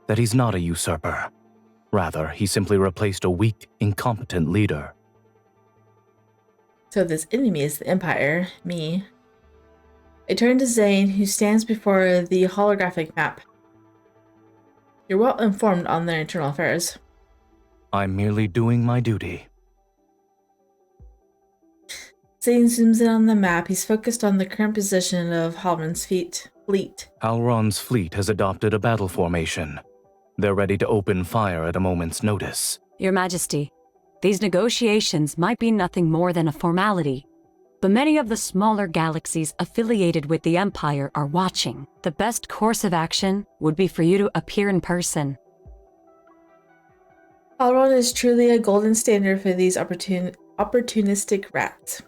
that he's not a usurper. Rather, he simply replaced a weak, incompetent leader. So this enemy is the Empire, me. I turn to Zayne, who stands before the holographic map. You're well informed on their internal affairs. I'm merely doing my duty. Zayne zooms in on the map. He's focused on the current position of Halron's fleet. Halron's fleet has adopted a battle formation. They're ready to open fire at a moment's notice. Your Majesty, these negotiations might be nothing more than a formality, but many of the smaller galaxies affiliated with the Empire are watching. The best course of action would be for you to appear in person. Halron is truly a golden standard for these opportunistic rats.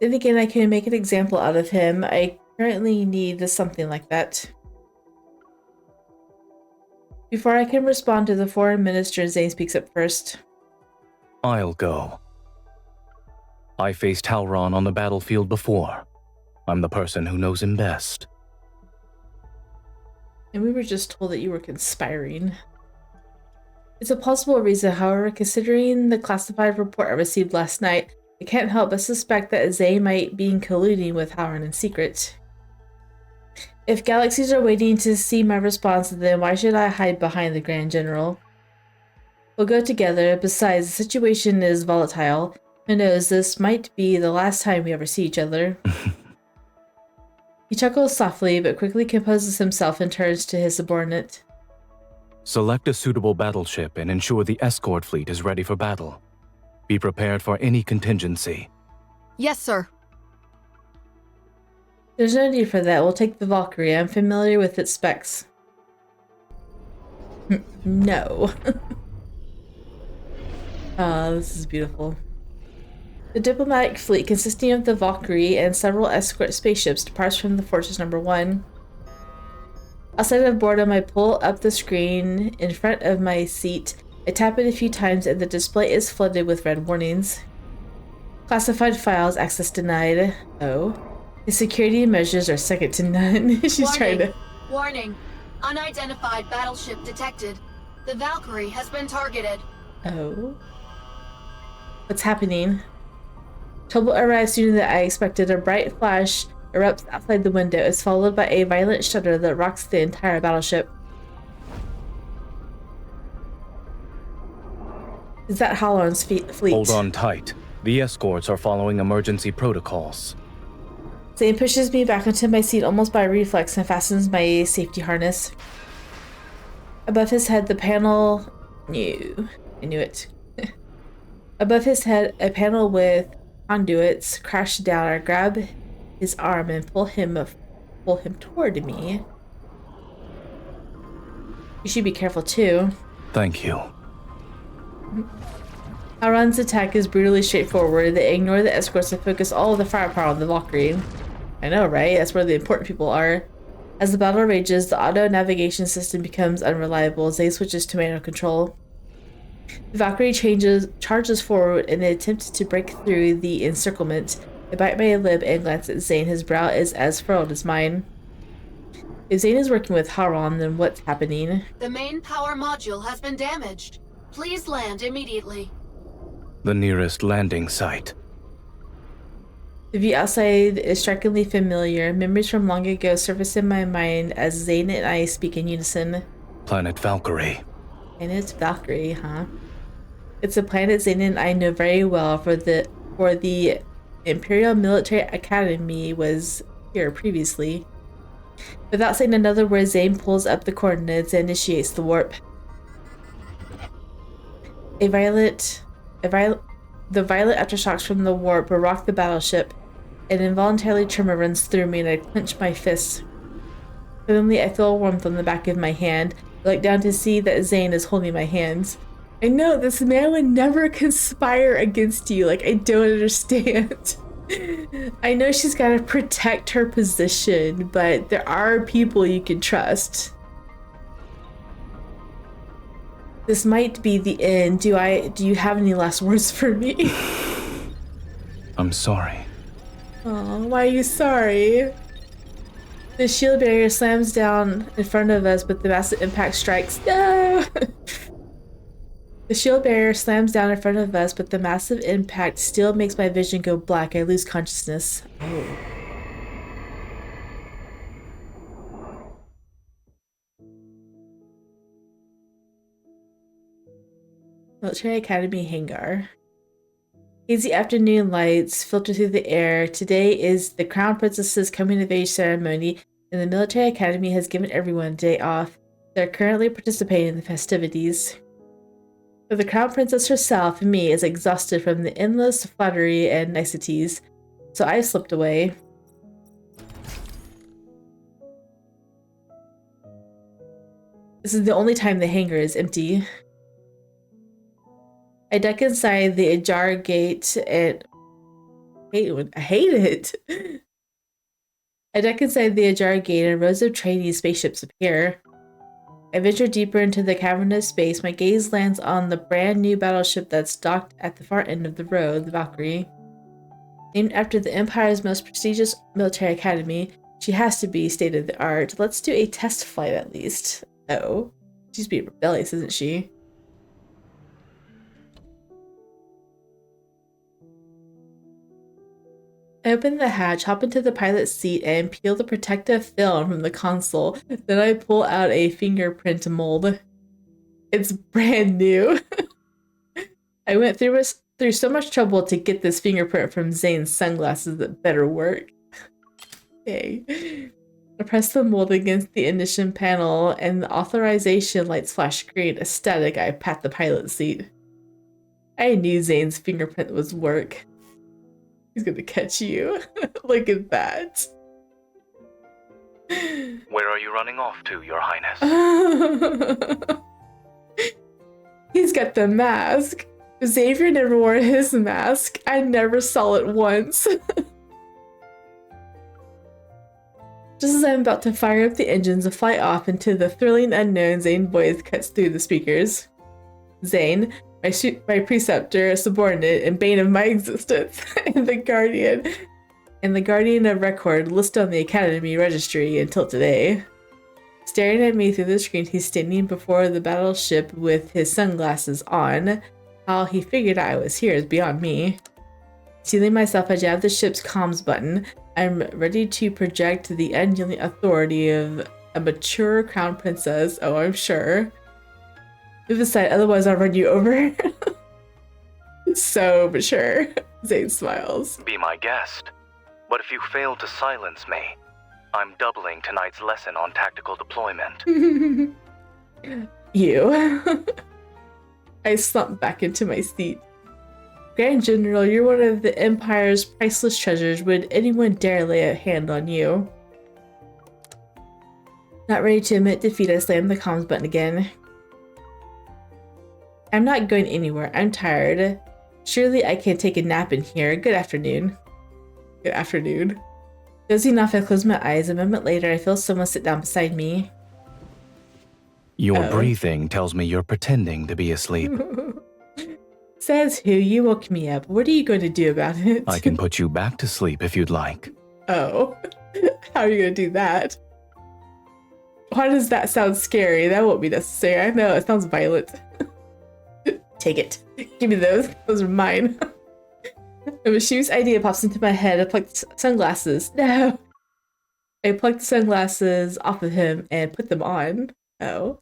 Then again, I can make an example out of him. I currently need something like that. Before I can respond to the foreign minister, Zayne speaks up first. I'll go. I faced Halron on the battlefield before. I'm the person who knows him best. And we were just told that you were conspiring. It's a plausible reason, however, considering the classified report I received last night, I can't help but suspect that Zayne might be colluding with Halron in secret. If galaxies are waiting to see my response, then why should I hide behind the Grand General? We'll go together. Besides, the situation is volatile. Who knows, this might be the last time we ever see each other. He chuckles softly, but quickly composes himself and turns to his subordinate. Select a suitable battleship and ensure the escort fleet is ready for battle. Be prepared for any contingency. Yes, sir. There's no need for that. We'll take the Valkyrie. I'm familiar with its specs. No. This is beautiful. The diplomatic fleet, consisting of the Valkyrie and several escort spaceships, departs from the Fortress Number 1. Outside of boredom, I pull up the screen in front of my seat. I tap it a few times and the display is flooded with red warnings. Classified files, access denied. Oh. His security measures are second to none. She's trying to... Warning. Unidentified battleship detected. The Valkyrie has been targeted. Oh. What's happening? Trouble arrives sooner than I expected. A bright flash erupts outside the window. It's followed by a violent shudder that rocks the entire battleship. Is that Halron's fleet? Hold on tight. The escorts are following emergency protocols. Zayne pushes me back into my seat almost by reflex and fastens my safety harness. Above his head, the panel... No, I knew it. Above his head, a panel with conduits crashed down. I grab his arm and pull him toward me. You should be careful too. Thank you. Halron's attack is brutally straightforward. They ignore the escorts and focus all of the firepower on the Valkyrie. I know, right? That's where the important people are. As the battle rages, the auto navigation system becomes unreliable. Zayne switches to manual control. The Valkyrie charges forward in an attempt to break through the encirclement. I bite my lip and glance at Zayne. His brow is as furrowed as mine. If Zayne is working with Haron, then what's happening? The main power module has been damaged. Please land immediately. The nearest landing site. The view outside is strikingly familiar. Memories from long ago surface in my mind as Zayne and I speak in unison. Planet Valkyrie. Planet Valkyrie, huh? It's a planet Zayne and I know very well, for the Imperial Military Academy was here previously. Without saying another word, Zayne pulls up the coordinates and initiates the warp. The violent aftershocks from the warp will rock the battleship. An involuntary tremor runs through me and I clench my fists. Suddenly, I feel warmth on the back of my hand. I look down to see that Zayne is holding my hands. I know, this man would never conspire against you. Like, I don't understand. I know she's got to protect her position, but there are people you can trust. This might be the end. Do you have any last words for me? I'm sorry. Oh, why are you sorry? The shield barrier slams down in front of us, but the massive impact strikes. No! The shield barrier slams down in front of us, but the massive impact still makes my vision go black. I lose consciousness. Oh. Military Academy hangar. Hazy afternoon lights filter through the air. Today is the Crown Princess's coming of age ceremony, and the Military Academy has given everyone a day off. They're currently participating in the festivities. But the Crown Princess herself, me, is exhausted from the endless flattery and niceties, so I slipped away. This is the only time the hangar is empty. I duck inside the ajar gate and I hate it. I duck inside the ajar gate and rows of training spaceships appear. I venture deeper into the cavernous space. My gaze lands on the brand new battleship that's docked at the far end of the row, the Valkyrie. Named after the Empire's most prestigious military academy, she has to be state of the art. Let's do a test flight at least. Oh, she's being rebellious, isn't she? I open the hatch, hop into the pilot's seat, and peel the protective film from the console. Then I pull out a fingerprint mold. It's brand new. I went through so much trouble to get this fingerprint from Zayne's sunglasses that better work. Okay. I press the mold against the ignition panel, and the authorization lights flash green. Ecstatic, I pat the pilot's seat. I knew Zayne's fingerprint would work. He's gonna catch you. Look at that. Where are you running off to, Your Highness? He's got the mask. Xavier never wore his mask. I never saw it once. Just as I'm about to fire up the engines and fly off into the thrilling unknown, Zayne's voice cuts through the speakers. Zayne, my preceptor, subordinate, and bane of my existence, and the guardian of record listed on the Academy registry until today. Staring at me through the screen, he's standing before the battleship with his sunglasses on. How he figured I was here is beyond me. Sealing myself, I jab the ship's comms button. I'm ready to project the unyielding authority of a mature crown princess. Oh, I'm sure. Move aside, otherwise I'll run you over. So mature. Zayne smiles. Be my guest. But if you fail to silence me, I'm doubling tonight's lesson on tactical deployment. You. I slump back into my seat. Grand General, you're one of the Empire's priceless treasures. Would anyone dare lay a hand on you? Not ready to admit defeat, I slam the comms button again. I'm not going anywhere. I'm tired. Surely I can take a nap in here. Good afternoon. Good afternoon. Dozing off, I close my eyes. A moment later, I feel someone sit down beside me. Your breathing tells me you're pretending to be asleep. Says who? You woke me up. What are you going to do about it? I can put you back to sleep if you'd like. Oh. How are you going to do that? Why does that sound scary? That won't be necessary. I know, it sounds violent. Take it. Give me those. Those are mine. A mischievous idea pops into my head. I pluck the sunglasses. No! I pluck the sunglasses off of him and put them on. Oh.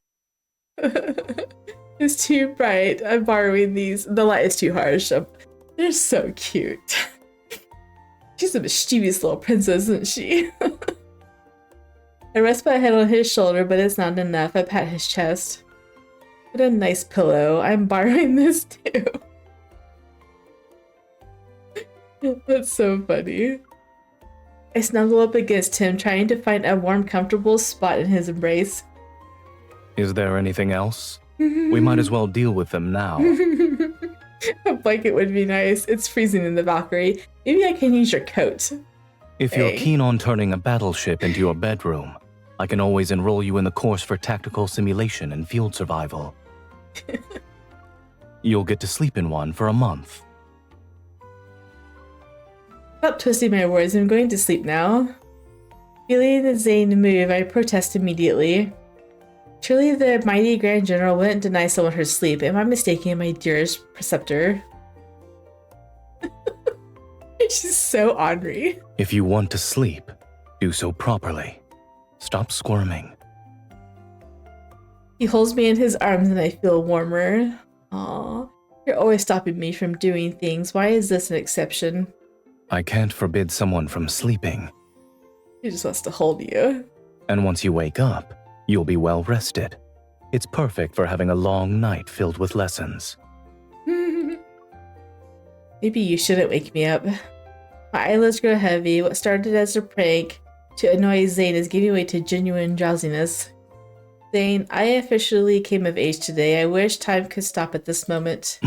It's too bright. I'm borrowing these. The light is too harsh. They're so cute. She's a mischievous little princess, isn't she? I rest my head on his shoulder, but it's not enough. I pat his chest. What a nice pillow. I'm borrowing this too. That's so funny. I snuggle up against him, trying to find a warm, comfortable spot in his embrace. Is there anything else? We might as well deal with them now. A blanket would be nice. It's freezing in the Valkyrie. Maybe I can use your coat. If you're keen on turning a battleship into your bedroom, I can always enroll you in the course for tactical simulation and field survival. You'll get to sleep in one for a month. Stop twisting my words. I'm going to sleep now. Feeling the Zayne move, I protest immediately. Surely the mighty Grand General wouldn't deny someone her sleep. Am I mistaken, my dearest preceptor? She's so ornery. If you want to sleep, do so properly. Stop squirming. He holds me in his arms and I feel warmer. Aw, you're always stopping me from doing things. Why is this an exception? I can't forbid someone from sleeping. He just wants to hold you. And once you wake up, you'll be well rested. It's perfect for having a long night filled with lessons. Maybe you shouldn't wake me up. My eyelids grow heavy. What started as a prank to annoy Zayne is giving way to genuine drowsiness. Zayne, I officially came of age today. I wish time could stop at this moment.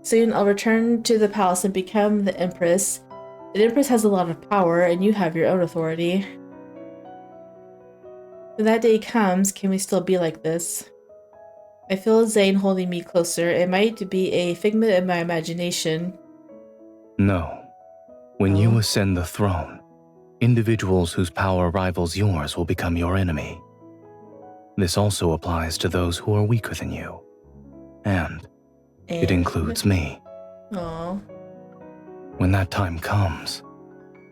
Soon I'll return to the palace and become the Empress. The Empress has a lot of power, and you have your own authority. When that day comes, can we still be like this? I feel Zayne holding me closer. It might be a figment of my imagination. No. When you ascend the throne, individuals whose power rivals yours will become your enemy. This also applies to those who are weaker than you. And it includes me. Aww. When that time comes,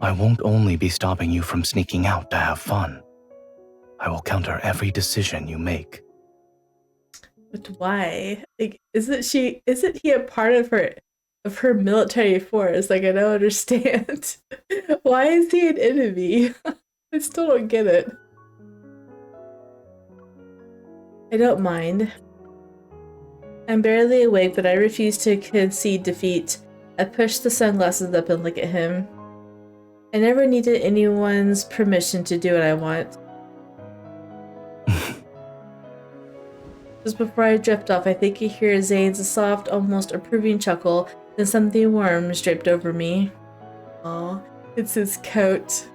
I won't only be stopping you from sneaking out to have fun. I will counter every decision you make. But why? Like, isn't he a part of her military force? Like, I don't understand. Why is he an enemy? I still don't get it. I don't mind. I'm barely awake, but I refuse to concede defeat. I push the sunglasses up and look at him. I never needed anyone's permission to do what I want. Just before I drift off, I think I hear Zayne's soft, almost approving chuckle, then something warm draped over me. Aw, it's his coat.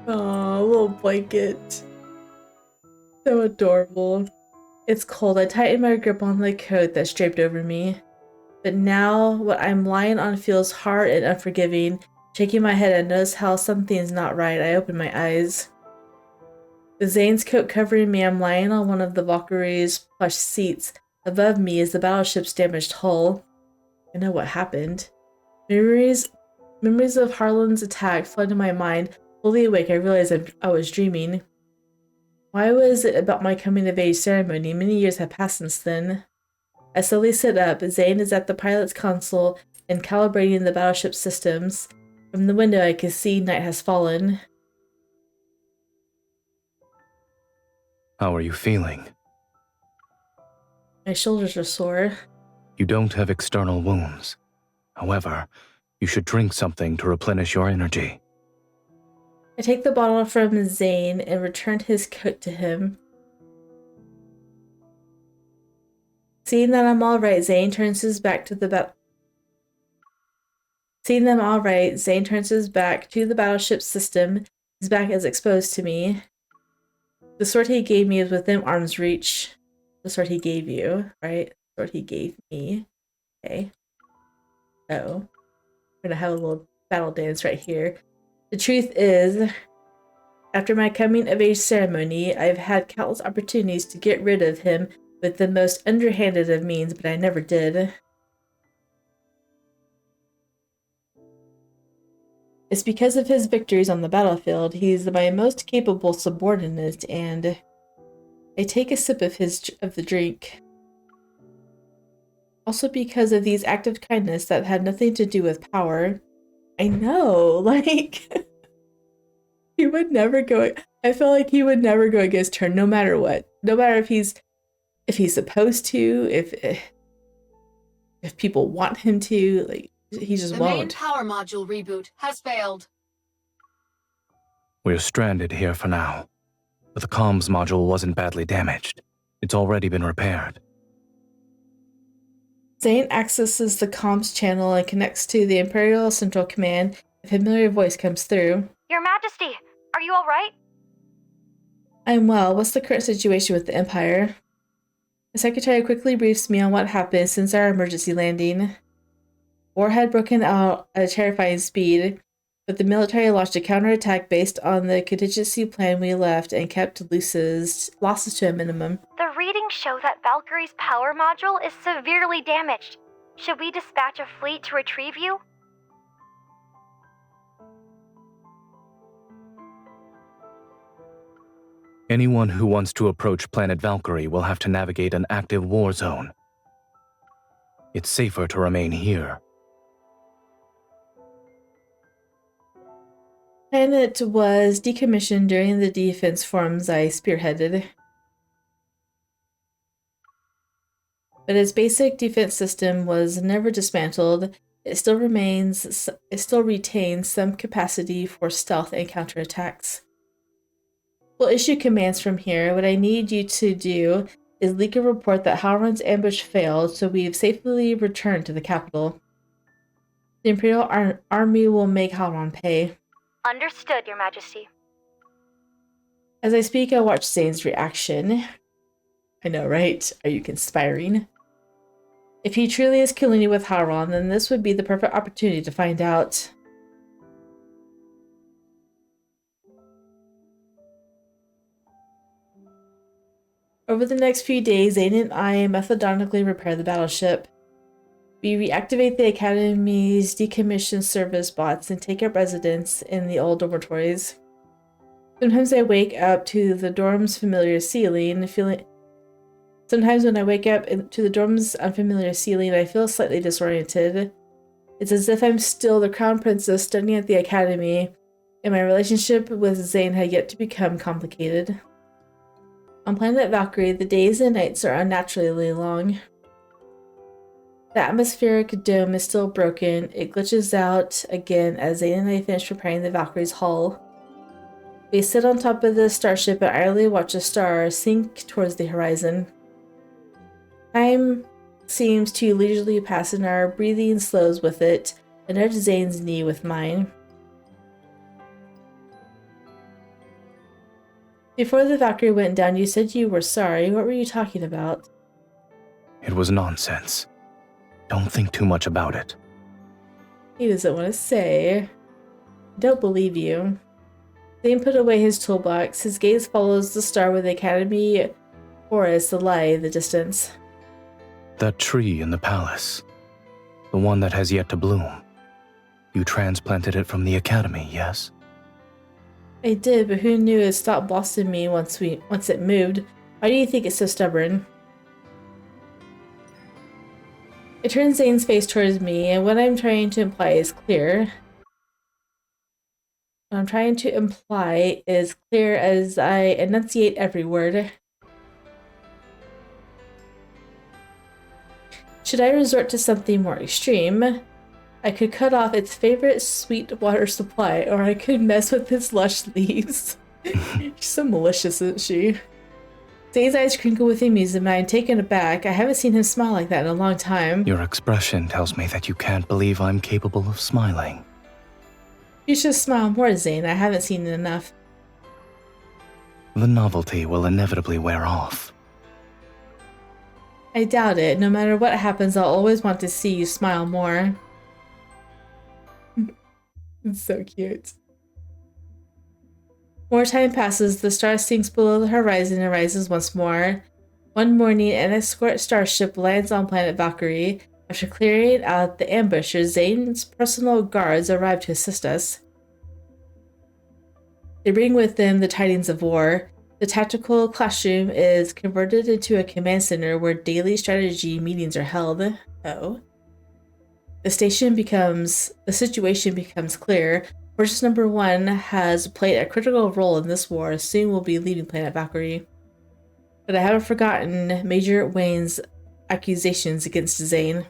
Aw, little blanket. So adorable. It's cold. I tighten my grip on the coat that's draped over me. But now, what I'm lying on feels hard and unforgiving. Shaking my head, I notice how something's not right. I open my eyes. With Zayne's coat covering me, I'm lying on one of the Valkyrie's plush seats. Above me is the battleship's damaged hull. I know what happened. Memories of Harlan's attack flood in my mind. Fully awake, I realized I was dreaming. Why was it about my coming-of-age ceremony? Many years have passed since then. I slowly sit up. Zayne is at the pilot's console and calibrating the battleship's systems. From the window, I can see night has fallen. How are you feeling? My shoulders are sore. You don't have external wounds. However, you should drink something to replenish your energy. I take the bottle from Zayne and return his coat to him. Seeing that I'm alright, Zayne turns his back to the battleship system. His back is exposed to me. The sword he gave me is within arm's reach. The sword he gave you, right? The sword he gave me. Okay. Oh. We're gonna have a little battle dance right here. The truth is, After my coming of age ceremony, I've had countless opportunities to get rid of him with the most underhanded of means, but I never did. It's because of his victories on the battlefield. He's my most capable subordinate, and I take a sip of the drink. Also because of these acts of kindness that had nothing to do with power. I know, like, he would never go. I feel like he would never go against her, no matter what. No matter if he's supposed to, if people want him to, like, he just won't. The main power module reboot has failed. We're stranded here for now, but the comms module wasn't badly damaged. It's already been repaired. Zayne accesses the comms channel and connects to the Imperial Central Command. A familiar voice comes through. Your Majesty, are you all right? I'm well. What's the current situation with the Empire? The Secretary quickly briefs me on what happened since our emergency landing. War had broken out at a terrifying speed, but the military launched a counterattack based on the contingency plan we left and kept losses to a minimum. The readings show that Valkyrie's power module is severely damaged. Should we dispatch a fleet to retrieve you? Anyone who wants to approach planet Valkyrie will have to navigate an active war zone. It's safer to remain here. Planet was decommissioned during the defense forums I spearheaded. But its basic defense system was never dismantled. It still retains some capacity for stealth and counterattacks. We'll issue commands from here. What I need you to do is leak a report that Halron's ambush failed, so we've safely returned to the capital. The Imperial Army will make Halron pay. Understood, Your Majesty. As I speak, I watch Zayne's reaction. I know, right? Are you conspiring? If he truly is killing you with Halron, then this would be the perfect opportunity to find out. Over the next few days, Zayne and I methodically repair the battleship. We reactivate the Academy's decommissioned service bots and take up residence in the old dormitories. Sometimes I wake up to the dorm's familiar ceiling, Sometimes when I wake up to the dorm's unfamiliar ceiling, I feel slightly disoriented. It's as if I'm still the crown princess studying at the academy, and my relationship with Zayne had yet to become complicated. On planet Valkyrie, the days and nights are unnaturally long. The atmospheric dome is still broken. It glitches out again as Zayne and I finish preparing the Valkyrie's hull. We sit on top of the starship and idly watch a star sink towards the horizon. Time seems to leisurely pass and our breathing slows with it. I nudge Zayne's knee with mine. Before the Valkyrie went down, you said you were sorry. What were you talking about? It was nonsense. Don't think too much about it. He doesn't want to say. I don't believe you. Zayne put away his toolbox. His gaze follows the star with the Academy forest lie in the distance. That tree in the palace. The one that has yet to bloom. You transplanted it from the Academy, yes? I did, but who knew it stopped blossoming me once it moved? Why do you think it's so stubborn? I turn Zayne's face towards me, and what I'm trying to imply is clear. What I'm trying to imply is clear as I enunciate every word. Should I resort to something more extreme? I could cut off its favorite sweet water supply, or I could mess with its lush leaves. She's so malicious, isn't she? Zayne's eyes crinkle with amusement, and I'm taken aback. I haven't seen him smile like that in a long time. Your expression tells me that you can't believe I'm capable of smiling. You should smile more, Zayne. I haven't seen it enough. The novelty will inevitably wear off. I doubt it. No matter what happens, I'll always want to see you smile more. It's so cute. More time passes, the star sinks below the horizon and rises once more. One morning, an escort starship lands on planet Valkyrie. After clearing out the ambushers, Zayne's personal guards arrive to assist us. They bring with them the tidings of war. The tactical classroom is converted into a command center where daily strategy meetings are held. Oh. The situation becomes clear. Fortress number 1 has played a critical role in this war. Soon will be leaving planet Valkyrie. But I haven't forgotten Major Wayne's accusations against Zayne.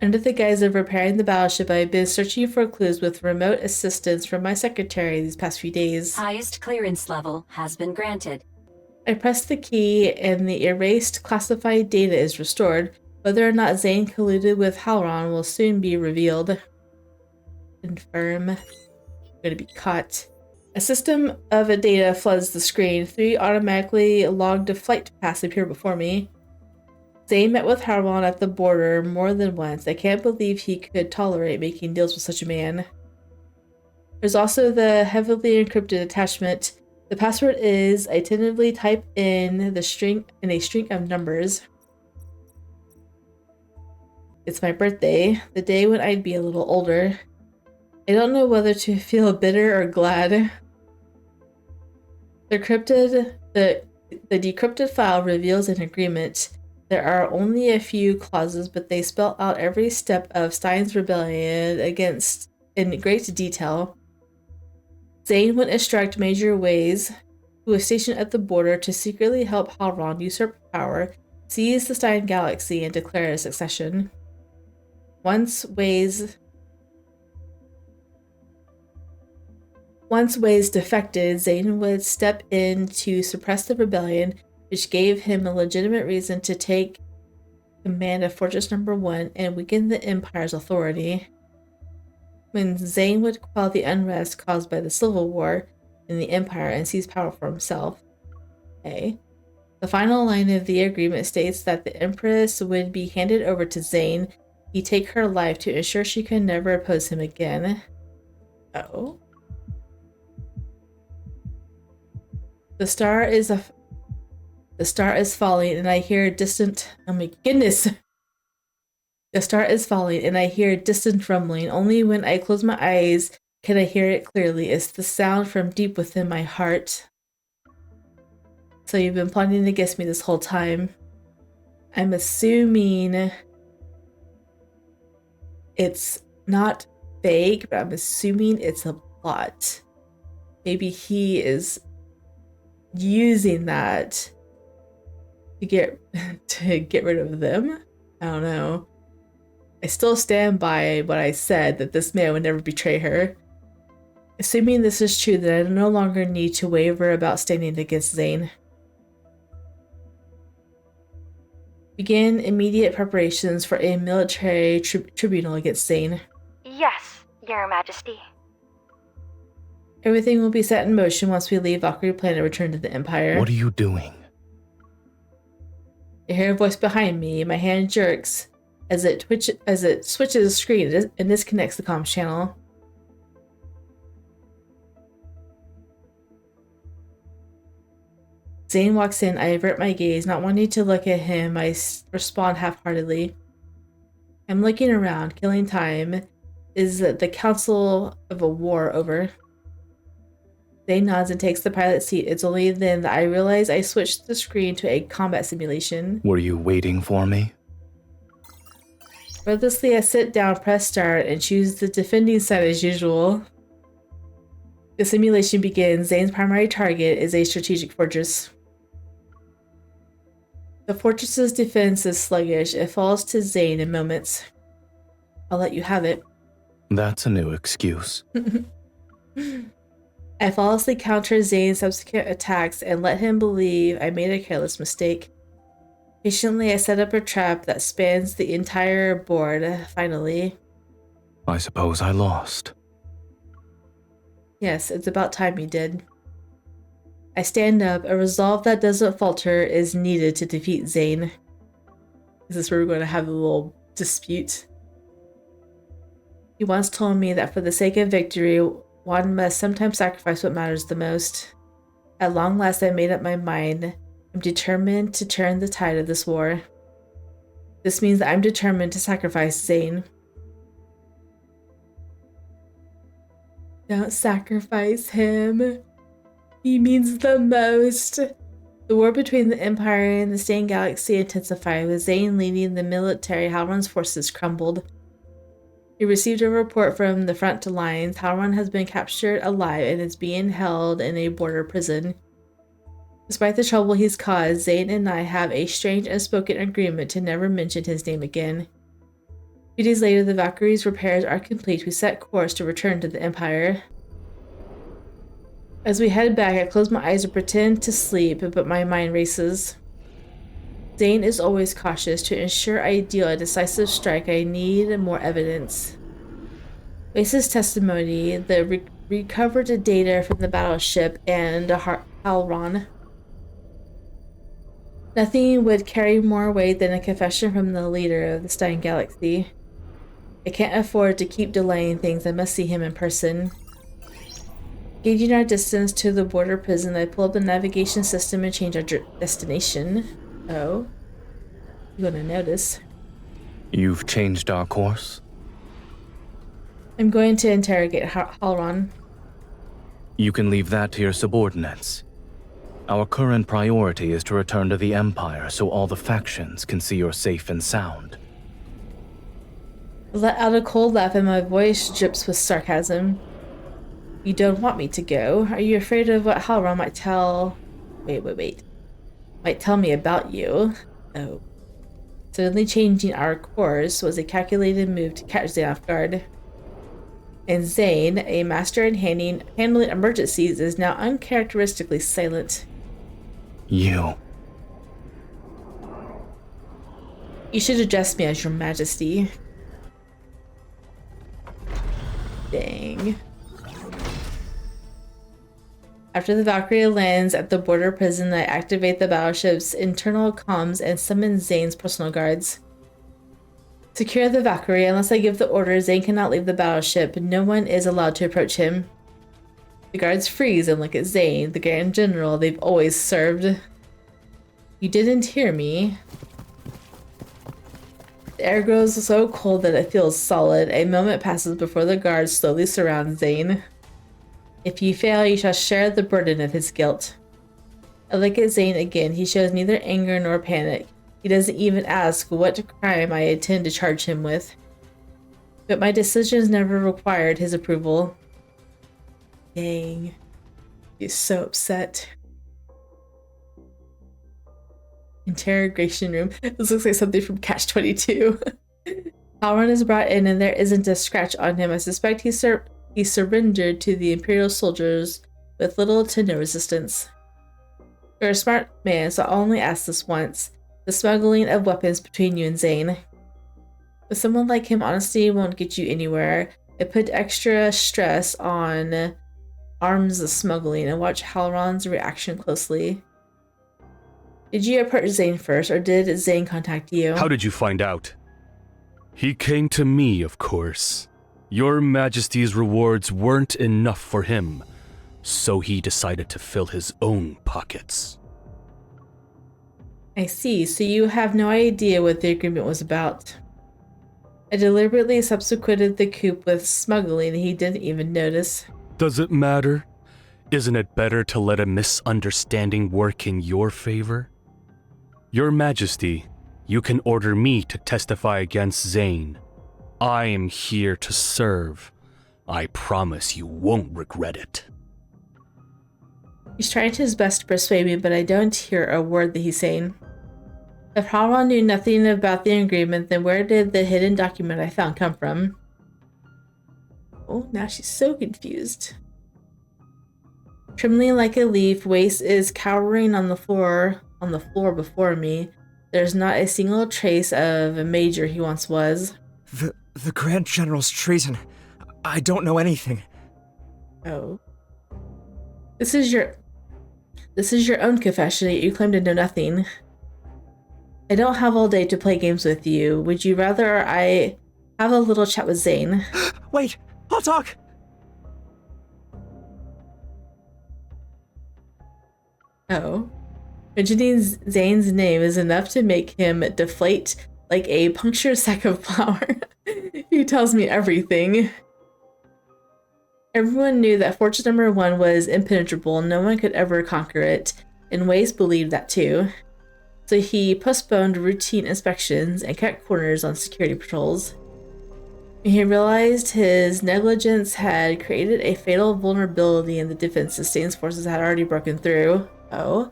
Under the guise of repairing the battleship, I've been searching for clues with remote assistance from my secretary these past few days. Highest clearance level has been granted. I press the key and the erased classified data is restored. Whether or not Zayne colluded with Halron will soon be revealed. Confirm. I'm gonna be caught. A system of data floods the screen. 3 automatically logged flight paths appear before me. Zayne met with Halron at the border more than once. I can't believe he could tolerate making deals with such a man. There's also the heavily encrypted attachment. The password is, I tentatively type in a string of numbers. It's my birthday, the day when I'd be a little older. I don't know whether to feel bitter or glad. The decrypted file reveals an agreement. There are only a few clauses, but they spell out every step of Stein's rebellion in great detail. Zayne would instruct Major Ways, who was stationed at the border, to secretly help Halron usurp power, seize the Stein Galaxy, and declare a succession. Once Ways defected, Zayne would step in to suppress the rebellion, which gave him a legitimate reason to take command of Fortress number 1 and weaken the Empire's authority. When Zayne would quell the unrest caused by the Civil War in the Empire and seize power for himself. A. The final line of the agreement states that the Empress would be handed over to Zayne. He'd take her life to ensure she could never oppose him again. Oh. The star is falling and I hear distant... Oh my goodness! The star is falling and I hear distant rumbling. Only when I close my eyes can I hear it clearly. It's the sound from deep within my heart. So you've been plotting against me this whole time. I'm assuming it's not fake, but I'm assuming it's a plot. Maybe he is using that to get rid of them. I don't know. I still stand by what I said, that this man would never betray her. Assuming this is true, then I no longer need to waver about standing against Zayne. Begin immediate preparations for a military tribunal against Zayne. Yes, Your Majesty. Everything will be set in motion once we leave Valkyrie Planet and return to the Empire. What are you doing? I hear a voice behind me. My hand jerks as it switches the screen and disconnects the comms channel. Zayne walks in. I avert my gaze, not wanting to look at him. I respond half-heartedly. I'm looking around, killing time. Is the Council of a War over? Zayne nods and takes the pilot seat. It's only then that I realize I switched the screen to a combat simulation. Were you waiting for me? Breathlessly, I sit down, press start, and choose the defending side as usual. The simulation begins. Zayne's primary target is a strategic fortress. The fortress's defense is sluggish. It falls to Zayne in moments. I'll let you have it. That's a new excuse. I flawlessly counter Zayne's subsequent attacks and let him believe I made a careless mistake. Patiently, I set up a trap that spans the entire board, finally. I suppose I lost. Yes, it's about time you did. I stand up. A resolve that doesn't falter is needed to defeat Zayne. Is this where we're going to have a little dispute? He once told me that for the sake of victory, one must sometimes sacrifice what matters the most. At long last, I made up my mind. I'm determined to turn the tide of this war. This means that I'm determined to sacrifice Zayne. Don't sacrifice him. He means the most. The war between the Empire and the Stain Galaxy intensified, with Zayne leading the military. Halron's forces crumbled. He received a report from the front lines. Halron has been captured alive and is being held in a border prison. Despite the trouble he's caused, Zayne and I have a strange unspoken agreement to never mention his name again. 2 days later, the Valkyrie's repairs are complete. We set course to return to the Empire. As we head back, I close my eyes and pretend to sleep, but my mind races. Zayne is always cautious. To ensure I deal a decisive strike, I need more evidence. Wace's testimony, the recovered data from the battleship, and Halron. Nothing would carry more weight than a confession from the leader of the Stein Galaxy. I can't afford to keep delaying things. I must see him in person. Gauging our distance to the border prison, I pull up the navigation system and change our destination. Oh. You're gonna notice. You've changed our course? I'm going to interrogate Halron. You can leave that to your subordinates. Our current priority is to return to the Empire so all the factions can see you're safe and sound. I let out a cold laugh and my voice drips with sarcasm. You don't want me to go? Are you afraid of what Halron might tell... Wait. Might tell me about you? Oh. Suddenly changing our course was a calculated move to catch Zayne off guard. And Zayne, a master in handling emergencies, is now uncharacteristically silent. You should address me as your majesty. Dang. After the Valkyrie lands at the border prison, I activate the battleship's internal comms and summon Zayne's personal guards. Secure the Valkyrie. Unless I give the order, Zayne cannot leave the battleship. No one is allowed to approach him. The guards freeze and look at Zayne, the Grand General they've always served. You didn't hear me. The air grows so cold that it feels solid. A moment passes before the guards slowly surround Zayne. If you fail, you shall share the burden of his guilt. I look at Zayne again. He shows neither anger nor panic. He doesn't even ask what crime I intend to charge him with. But my decisions never required his approval. Dang. He's so upset. Interrogation room. This looks like something from Catch-22. Halron is brought in and there isn't a scratch on him. I suspect he surrendered to the Imperial soldiers with little to no resistance. You're a smart man, so I'll only ask this once. The smuggling of weapons between you and Zayne. With someone like him, honesty won't get you anywhere. I put extra stress on arms smuggling and watch Halron's reaction closely. Did you approach Zayne first, or did Zayne contact you? How did you find out? He came to me, of course. Your Majesty's rewards weren't enough for him, so he decided to fill his own pockets. I see, so you have no idea what the agreement was about. I deliberately subsequented the coup with smuggling and he didn't even notice. Does it matter? Isn't it better to let a misunderstanding work in your favor? Your Majesty, you can order me to testify against Zayne. I am here to serve. I promise you won't regret it. He's trying his best to persuade me, but I don't hear a word that he's saying. If Halron knew nothing about the agreement, then where did the hidden document I found come from? Oh, now she's so confused. Trembling like a leaf, Wace is cowering on the floor before me. There's not a single trace of a major he once was. The Grand General's treason. I don't know anything. Oh. This is your own confession, yet you claim to know nothing. I don't have all day to play games with you. Would you rather I have a little chat with Zayne. Wait, I'll talk! Oh. Mentioning Zayne's name is enough to make him deflate like a punctured sack of flour. He tells me everything. Everyone knew that fortress number 1 was impenetrable. No one could ever conquer it, and Weiss believed that too. So he postponed routine inspections and cut corners on security patrols. He realized his negligence had created a fatal vulnerability in the defenses Zane's forces had already broken through. Oh.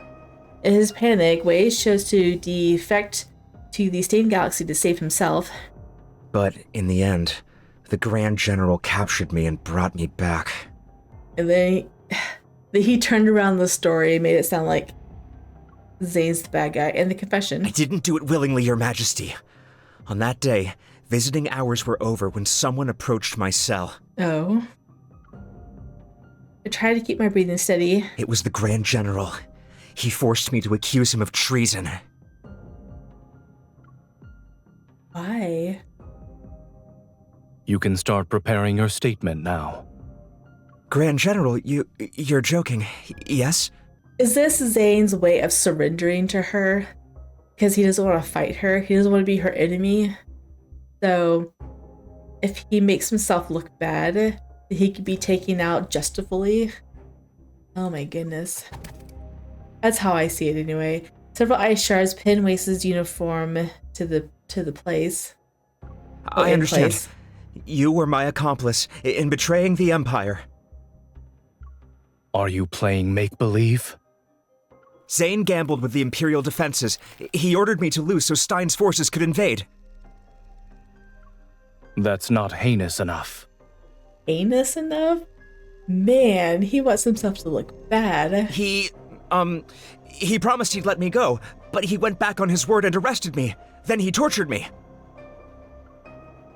In his panic, Weiss chose to defect to the Stained Galaxy to save himself. But in the end, the Grand General captured me and brought me back. And then he turned around the story and made it sound like Zayne's the bad guy. And the confession. I didn't do it willingly, Your Majesty. On that day, visiting hours were over when someone approached my cell. Oh. I tried to keep my breathing steady. It was the Grand General. He forced me to accuse him of treason. Why? You can start preparing your statement now. Grand General, you're joking, yes? Is this Zayne's way of surrendering to her? Because he doesn't want to fight her. He doesn't want to be her enemy. So, if he makes himself look bad, he could be taken out justifully. Oh my goodness. That's how I see it anyway. Several ice shards pin Weiss's uniform to the place. I understand. You were my accomplice in betraying the Empire. Are you playing make-believe? Zayne gambled with the Imperial defenses. He ordered me to lose so Stein's forces could invade. That's not heinous enough. Heinous enough? Man, he wants himself to look bad. He promised he'd let me go, but he went back on his word and arrested me. Then he tortured me.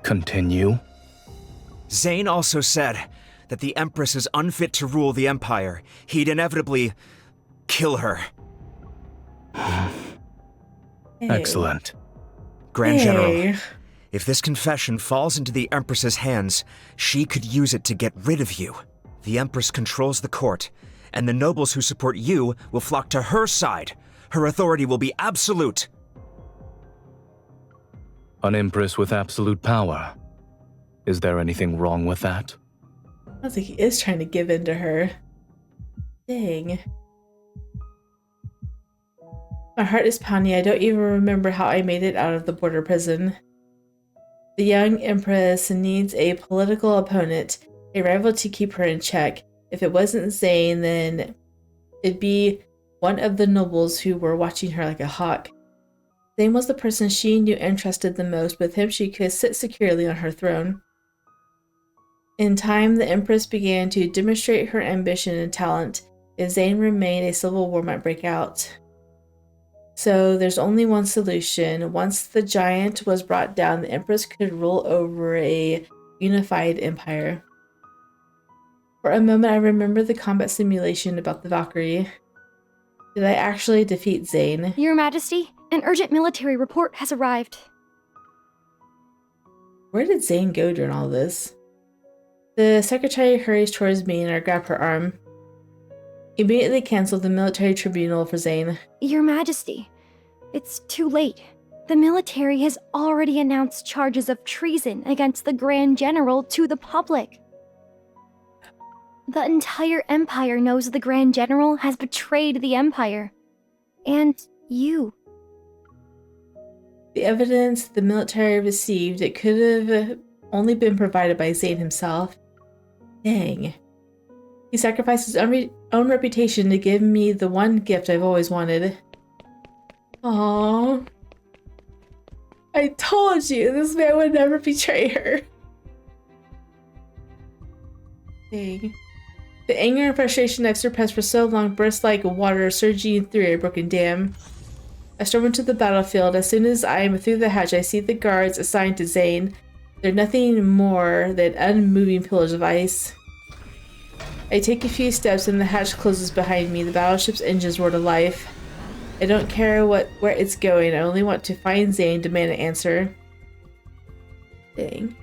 Continue. Zayne also said that the Empress is unfit to rule the Empire. He'd inevitably kill her. Hey. Excellent. Grand General, if this confession falls into the Empress's hands, she could use it to get rid of you. The Empress controls the court, and the nobles who support you will flock to her side. Her authority will be absolute. An Empress with absolute power. Is there anything wrong with that? I think he is trying to give in to her. Dang. My heart is pounding. I don't even remember how I made it out of the border prison. The young Empress needs a political opponent, a rival to keep her in check. If it wasn't Zayne, then it'd be one of the nobles who were watching her like a hawk. Zayne was the person she knew and trusted the most. With him, she could sit securely on her throne. In time, the Empress began to demonstrate her ambition and talent. If Zayne remained, a civil war might break out. So there's only one solution. Once the giant was brought down, the Empress could rule over a unified empire. For a moment, I remember the combat simulation about the Valkyrie. Did I actually defeat Zayne? Your Majesty, an urgent military report has arrived. Where did Zayne go during all this? The secretary hurries towards me and I grab her arm. Immediately cancel the military tribunal for Zayne. Your Majesty, it's too late. The military has already announced charges of treason against the Grand General to the public. The entire Empire knows the Grand General has betrayed the Empire. And you. The evidence the military received, it could have only been provided by Zayne himself. Dang. He sacrificed his own reputation to give me the one gift I've always wanted. Aww. I told you, this man would never betray her. Dang. The anger and frustration I've suppressed for so long burst like water surging through a broken dam. I storm into the battlefield. As soon as I am through the hatch, I see the guards assigned to Zayne. They're nothing more than unmoving pillars of ice. I take a few steps and the hatch closes behind me. The battleship's engines roar to life. I don't care where it's going. I only want to find Zayne, demand an answer. Dang.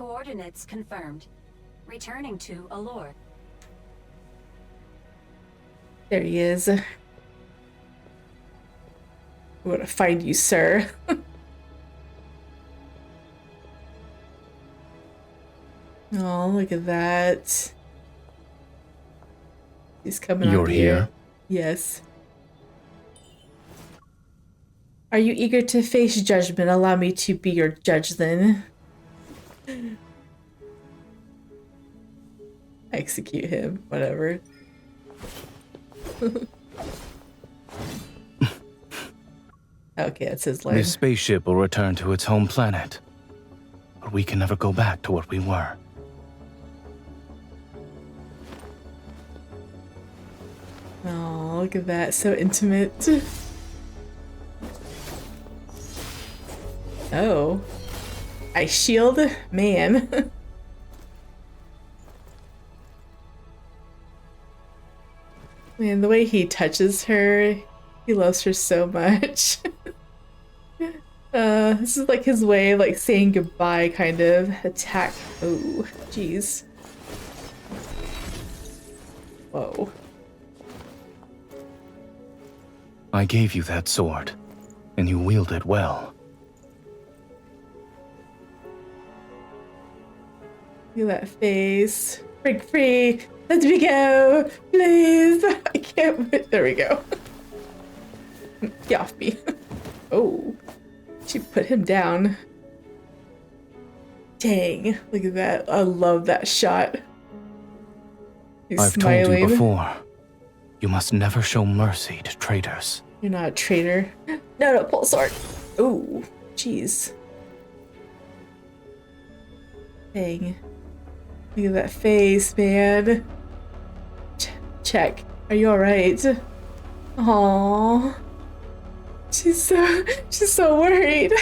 Coordinates confirmed. Returning to Allure. There he is. I want to find you, sir. Oh, look at that. He's coming You're on here? Yes. Are you eager to face judgment? Allow me to be your judge then. Execute him, whatever. Okay, that's his line. This spaceship will return to its home planet, but we can never go back to what we were. Oh, look at that. So intimate. Oh. Ice shield? Man. Man, the way he touches her, he loves her so much. This is like his way of like saying goodbye, kind of. Attack. Oh, jeez. Whoa. I gave you that sword, and you wield it well. Look at that face. Break free. Let me go. Please. I can't. There we go. Get off me. Oh. She put him down. Dang. Look at that. I love that shot. He's I've smiling. told you before, you must never show mercy to traitors. You're not a traitor. No, pull sword. Ooh. Jeez. Dang. Look at that face, man. Check. Are you alright? Aww. She's so worried.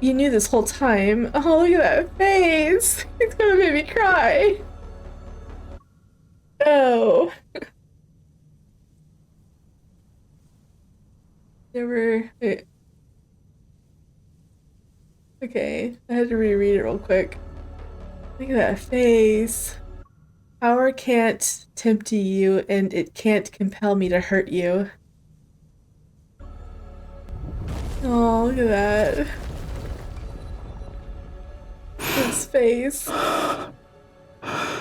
You knew this whole time. Oh, look at that face. It's gonna make me cry. No. Never. Wait. Okay, I had to reread it real quick. Look at that face. Power can't tempt you, and it can't compel me to hurt you. Oh, look at that. His face.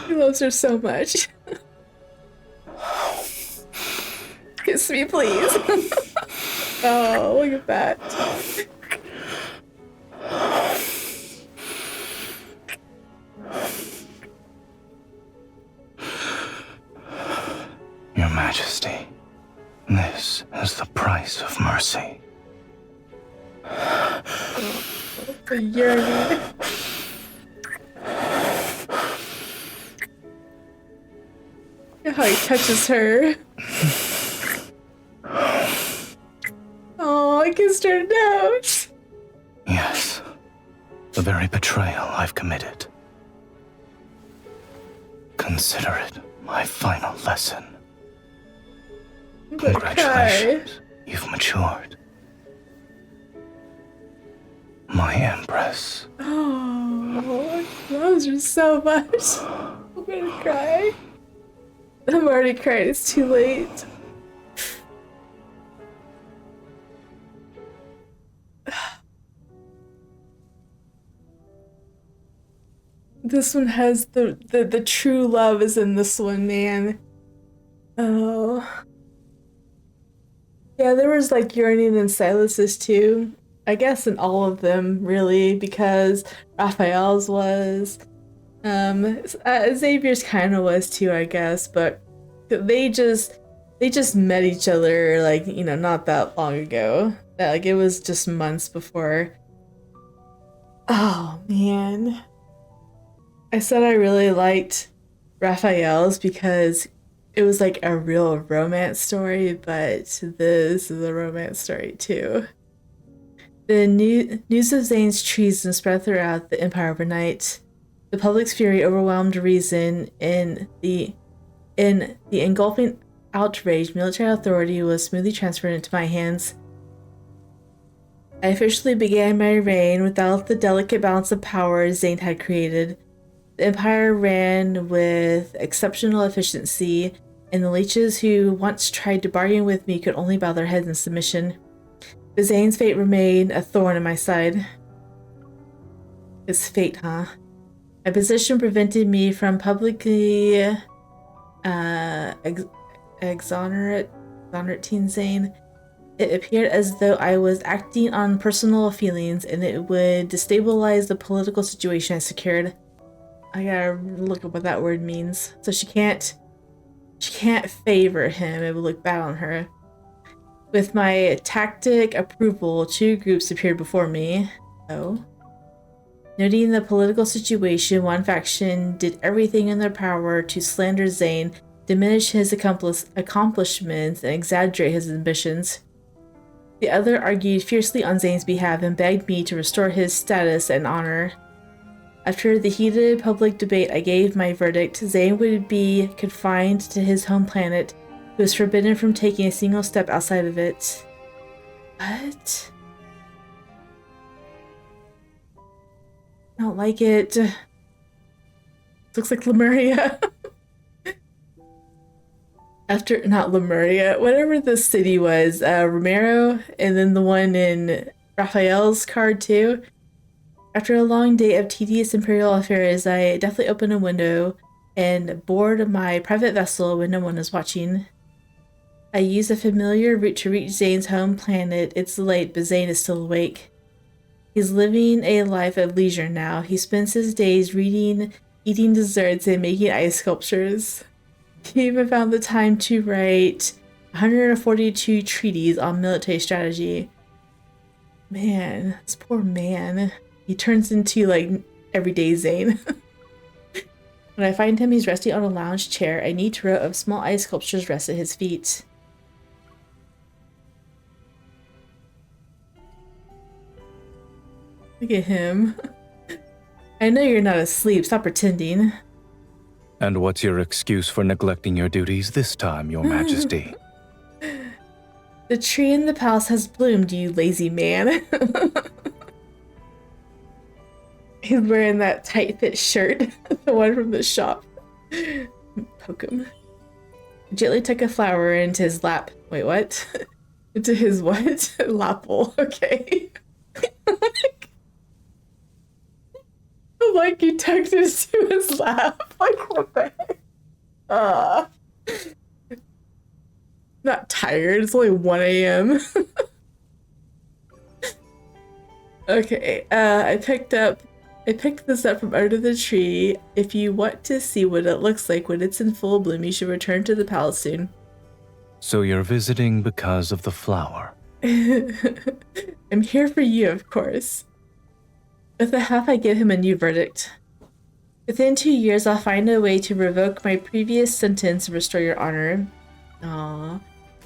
He loves her so much. Kiss me, please. Oh, look at that. Your Majesty, this is the price of mercy. The yearning. Look how he touches her. Oh, I kissed her nose. Yes, the very betrayal I've committed. Consider it my final lesson. Congratulations, you've matured. My Empress. Oh, he loves her so much. I'm gonna cry. I'm already crying, it's too late. This one has the true love is in this one, man. Oh. Yeah, there was like yearning in Silas's too. I guess in all of them, really, because Raphael's was. Xavier's kind of was too, I guess, but they just met each other, like, you know, not that long ago. Like, it was just months before. Oh, man. I said I really liked Raphael's because it was like a real romance story, but this is a romance story too. The news of Zayne's treason spread throughout the Empire overnight. The public's fury overwhelmed reason. In the engulfing outrage, military authority was smoothly transferred into my hands. I officially began my reign without the delicate balance of power Zayne had created. The Empire ran with exceptional efficiency, and the leeches who once tried to bargain with me could only bow their heads in submission. But Zayne's fate remained a thorn in my side. His fate, huh? My position prevented me from publicly exonerating Zayne. It appeared as though I was acting on personal feelings, and it would destabilize the political situation I secured. I gotta look up what that word means. So she can't favor him. It would look bad on her. With my tactic approval, two groups appeared before me. Oh. Noting the political situation, one faction did everything in their power to slander Zayne, diminish his accomplishments, and exaggerate his ambitions. The other argued fiercely on Zayne's behalf and begged me to restore his status and honor. After the heated public debate, I gave my verdict. Zayne would be confined to his home planet. He was forbidden from taking a single step outside of it. What? I don't like it. Looks like Lemuria. After, not Lemuria, whatever the city was, Romero, and then the one in Raphael's card too. After a long day of tedious imperial affairs, I deftly opened a window and boarded my private vessel when no one was watching. I used a familiar route to reach Zayne's home planet. It's late, but Zayne is still awake. He's living a life of leisure now. He spends his days reading, eating desserts, and making ice sculptures. He even found the time to write 142 treatises on military strategy. Man, this poor man. He turns into, like, everyday Zayne. When I find him, he's resting on a lounge chair. A neat row of small ice sculptures rest at his feet. Look at him. I know you're not asleep. Stop pretending. And what's your excuse for neglecting your duties this time, Your Majesty? The tree in the palace has bloomed, you lazy man. He's wearing that tight-fit shirt, the one from the shop. Poke him. Gently took a flower into his lap. Wait, what? Into his what? Lapel. Okay. Like he tucked it to his lap. Like, what the heck? Not tired. It's only 1 a.m. Okay. I picked this up from under the tree. If you want to see what it looks like when it's in full bloom, you should return to the palace soon. So you're visiting because of the flower? I'm here for you, of course. With the half, I give him a new verdict. Within 2 years, I'll find a way to revoke my previous sentence and restore your honor. Aww.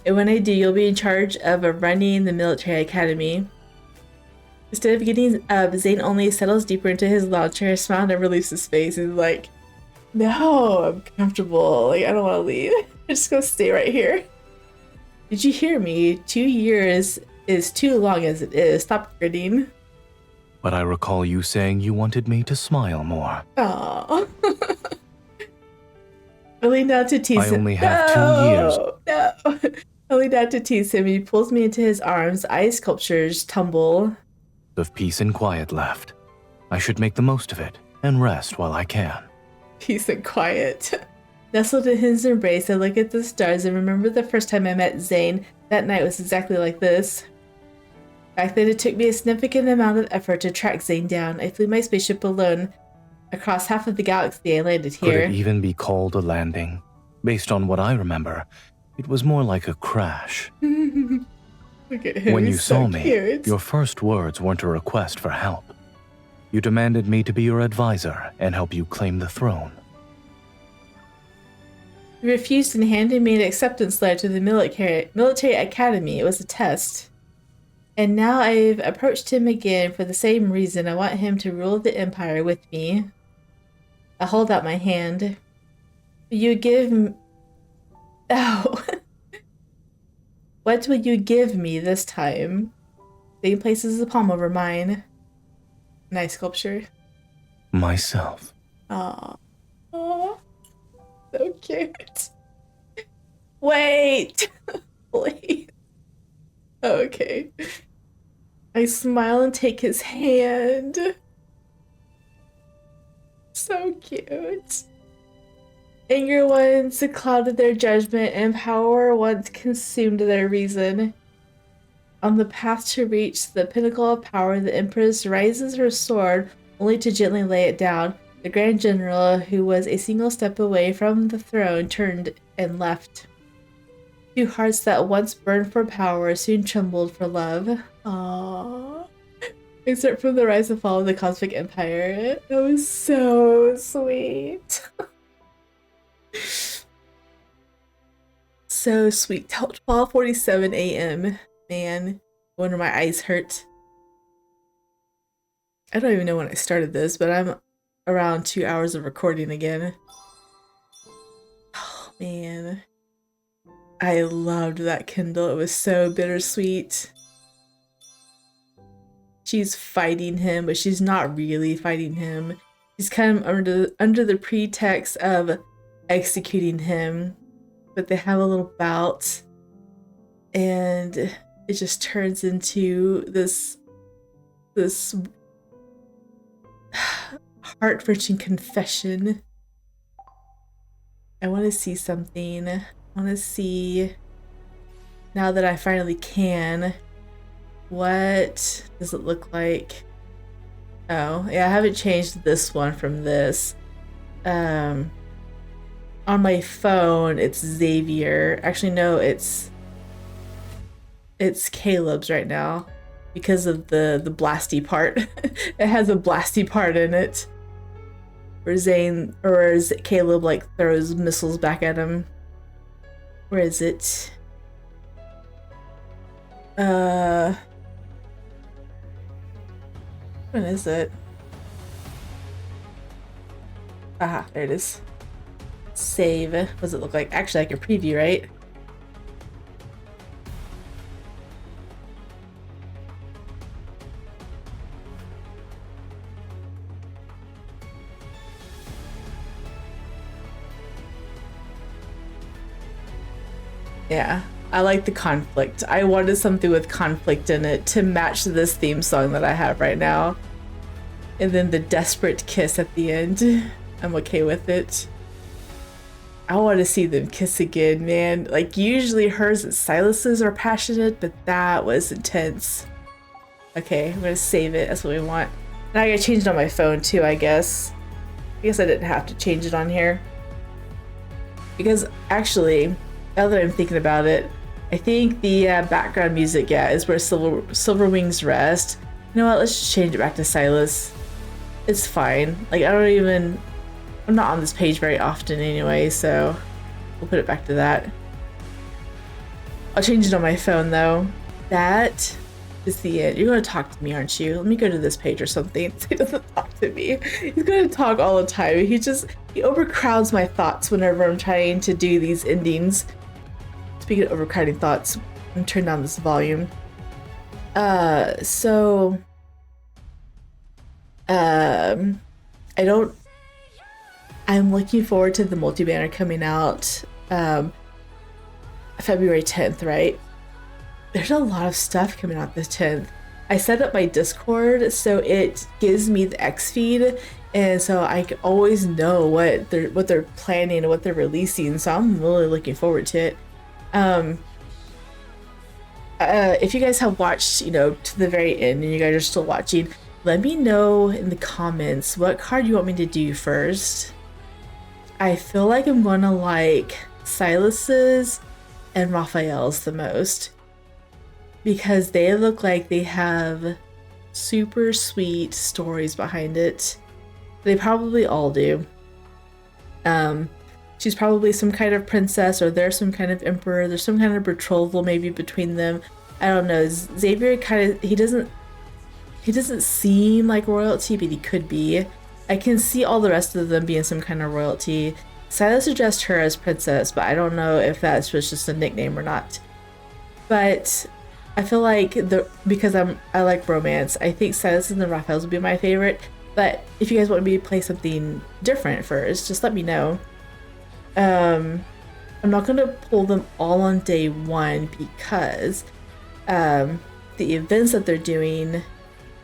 And when I do, you'll be in charge of running the military academy. Instead of getting up, Zayne only settles deeper into his lounge chair, smiles, and releases his face. He's like, no, I'm comfortable. Like, I don't want to leave. I'm just gonna stay right here. Did you hear me? 2 years is too long as it is. Stop grinning. But I recall you saying you wanted me to smile more. Aww. Only not to tease him. I only have 2 years. No. Only not to tease him. He pulls me into his arms. Ice sculptures tumble. Of peace and quiet left. I should make the most of it and rest while I can. Peace and quiet. Nestled in his embrace, I look at the stars and remember the first time I met Zayne. That night was exactly like this. Back then, it took me a significant amount of effort to track Zayne down. I flew my spaceship alone. Across half of the galaxy, I landed here. Could it even be called a landing? Based on what I remember, it was more like a crash. Look at him. When you He's saw so me, cute. your first words weren't a request for help. You demanded me to be your advisor and help you claim the throne. He refused and handed me an acceptance letter to the military academy. It was a test. And now I've approached him again for the same reason. I want him to rule the Empire with me. I hold out my hand. You give... Oh. What will you give me this time? Zayne places a palm over mine. Nice sculpture. Myself. Aww. Aww. So cute. Wait. Please. Okay. I smile and take his hand. So cute. Anger once clouded their judgment, and power once consumed their reason. On the path to reach the pinnacle of power, the Empress raises her sword, only to gently lay it down. The Grand General, who was a single step away from the throne, turned and left. Two hearts that once burned for power soon trembled for love. Aww. Except from the rise and fall of the Cosmic Empire. That was so sweet. So sweet. 12:47 a.m. Man, no wonder my eyes hurt. I don't even know when I started this, but I'm around 2 hours of recording again. Oh man. I loved that Kindle. It was so bittersweet. She's fighting him, but she's not really fighting him. She's kind of under the pretext of executing him, but they have a little bout, and it just turns into this heart-wrenching confession. I want to see something. I want to see, now that I finally can, what does it look like? Oh, yeah, I haven't changed this one from this. On my phone, it's Xavier. Actually, no, it's Caleb's right now because of the blasty part. It has a blasty part in it. Where Zayne, or Caleb, like, throws missiles back at him. Where is it? When is it? Aha, there it is. Save. What does it look like? Actually, I can preview, right? Yeah, I like the conflict. I wanted something with conflict in it to match this theme song that I have right now. And then the desperate kiss at the end. I'm okay with it. I want to see them kiss again, man. Like, usually hers and Silas's are passionate, but that was intense. Okay, I'm gonna save it. That's what we want. And I gotta change it on my phone too, I guess. I guess I didn't have to change it on here. Because actually, now that I'm thinking about it, I think the background music, yeah, is where Silverwings rest. You know what? Let's just change it back to Silas. It's fine. Like, I'm not on this page very often anyway, so we'll put it back to that. I'll change it on my phone though. That is the end. You're gonna talk to me, aren't you? Let me go to this page or something. He doesn't talk to me. He's gonna talk all the time. He overcrowds my thoughts whenever I'm trying to do these endings. Speaking of overcrowding thoughts, I'm gonna turn down this volume. I'm looking forward to the multi-banner coming out February 10th, right? There's a lot of stuff coming out the 10th. I set up my Discord so it gives me the X feed, and so I can always know what they're planning and what they're releasing. So I'm really looking forward to it. If you guys have watched, to the very end, and you guys are still watching, let me know in the comments what card you want me to do first. I feel like I'm gonna like Silas's and Raphael's the most, because they look like they have super sweet stories behind it. They probably all do. She's probably some kind of princess, or there's some kind of emperor. There's some kind of betrothal maybe between them. I don't know. Xavier he doesn't seem like royalty, but he could be. I can see all the rest of them being some kind of royalty. Silas addressed her as princess, but I don't know if that was just a nickname or not. But I feel like because I like romance, I think Silas and the Raphaels would be my favorite. But if you guys want me to play something different first, just let me know. I'm not gonna pull them all on day one because the events that they're doing,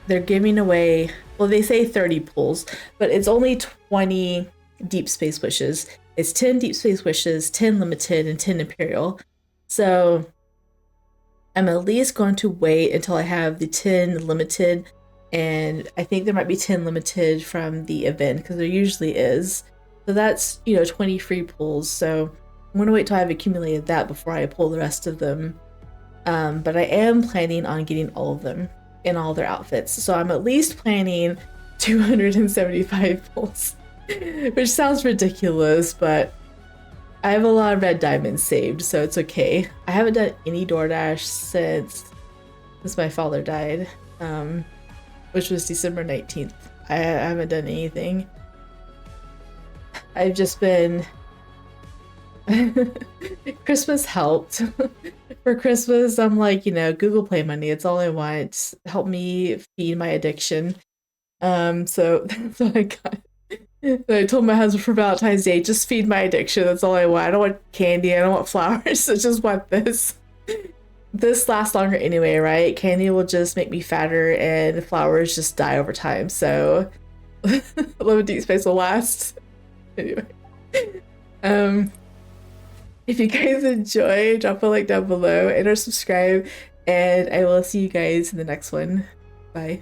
they're giving away, well, they say 30 pulls, but it's only 20 deep space wishes. It's 10 deep space wishes, 10 limited, and 10 imperial. So I'm at least going to wait until I have the 10 limited, and I think there might be 10 limited from the event because there usually is. So that's, 20 free pulls. So I'm going to wait till I've accumulated that before I pull the rest of them. But I am planning on getting all of them in all their outfits. So I'm at least planning 275 pulls, which sounds ridiculous, but I have a lot of red diamonds saved, so it's okay. I haven't done any DoorDash since my father died, which was December 19th. I haven't done anything. I've just been... Christmas helped. For Christmas, I'm like, Google Play money. It's all I want. Help me feed my addiction. So that's what I got. I told my husband for Valentine's Day, just feed my addiction. That's all I want. I don't want candy. I don't want flowers. I just want this. This lasts longer anyway, right? Candy will just make me fatter and flowers just die over time. So Love of Deepspace will last. Anyway. If you guys enjoy, drop a like down below and or subscribe. And I will see you guys in the next one. Bye.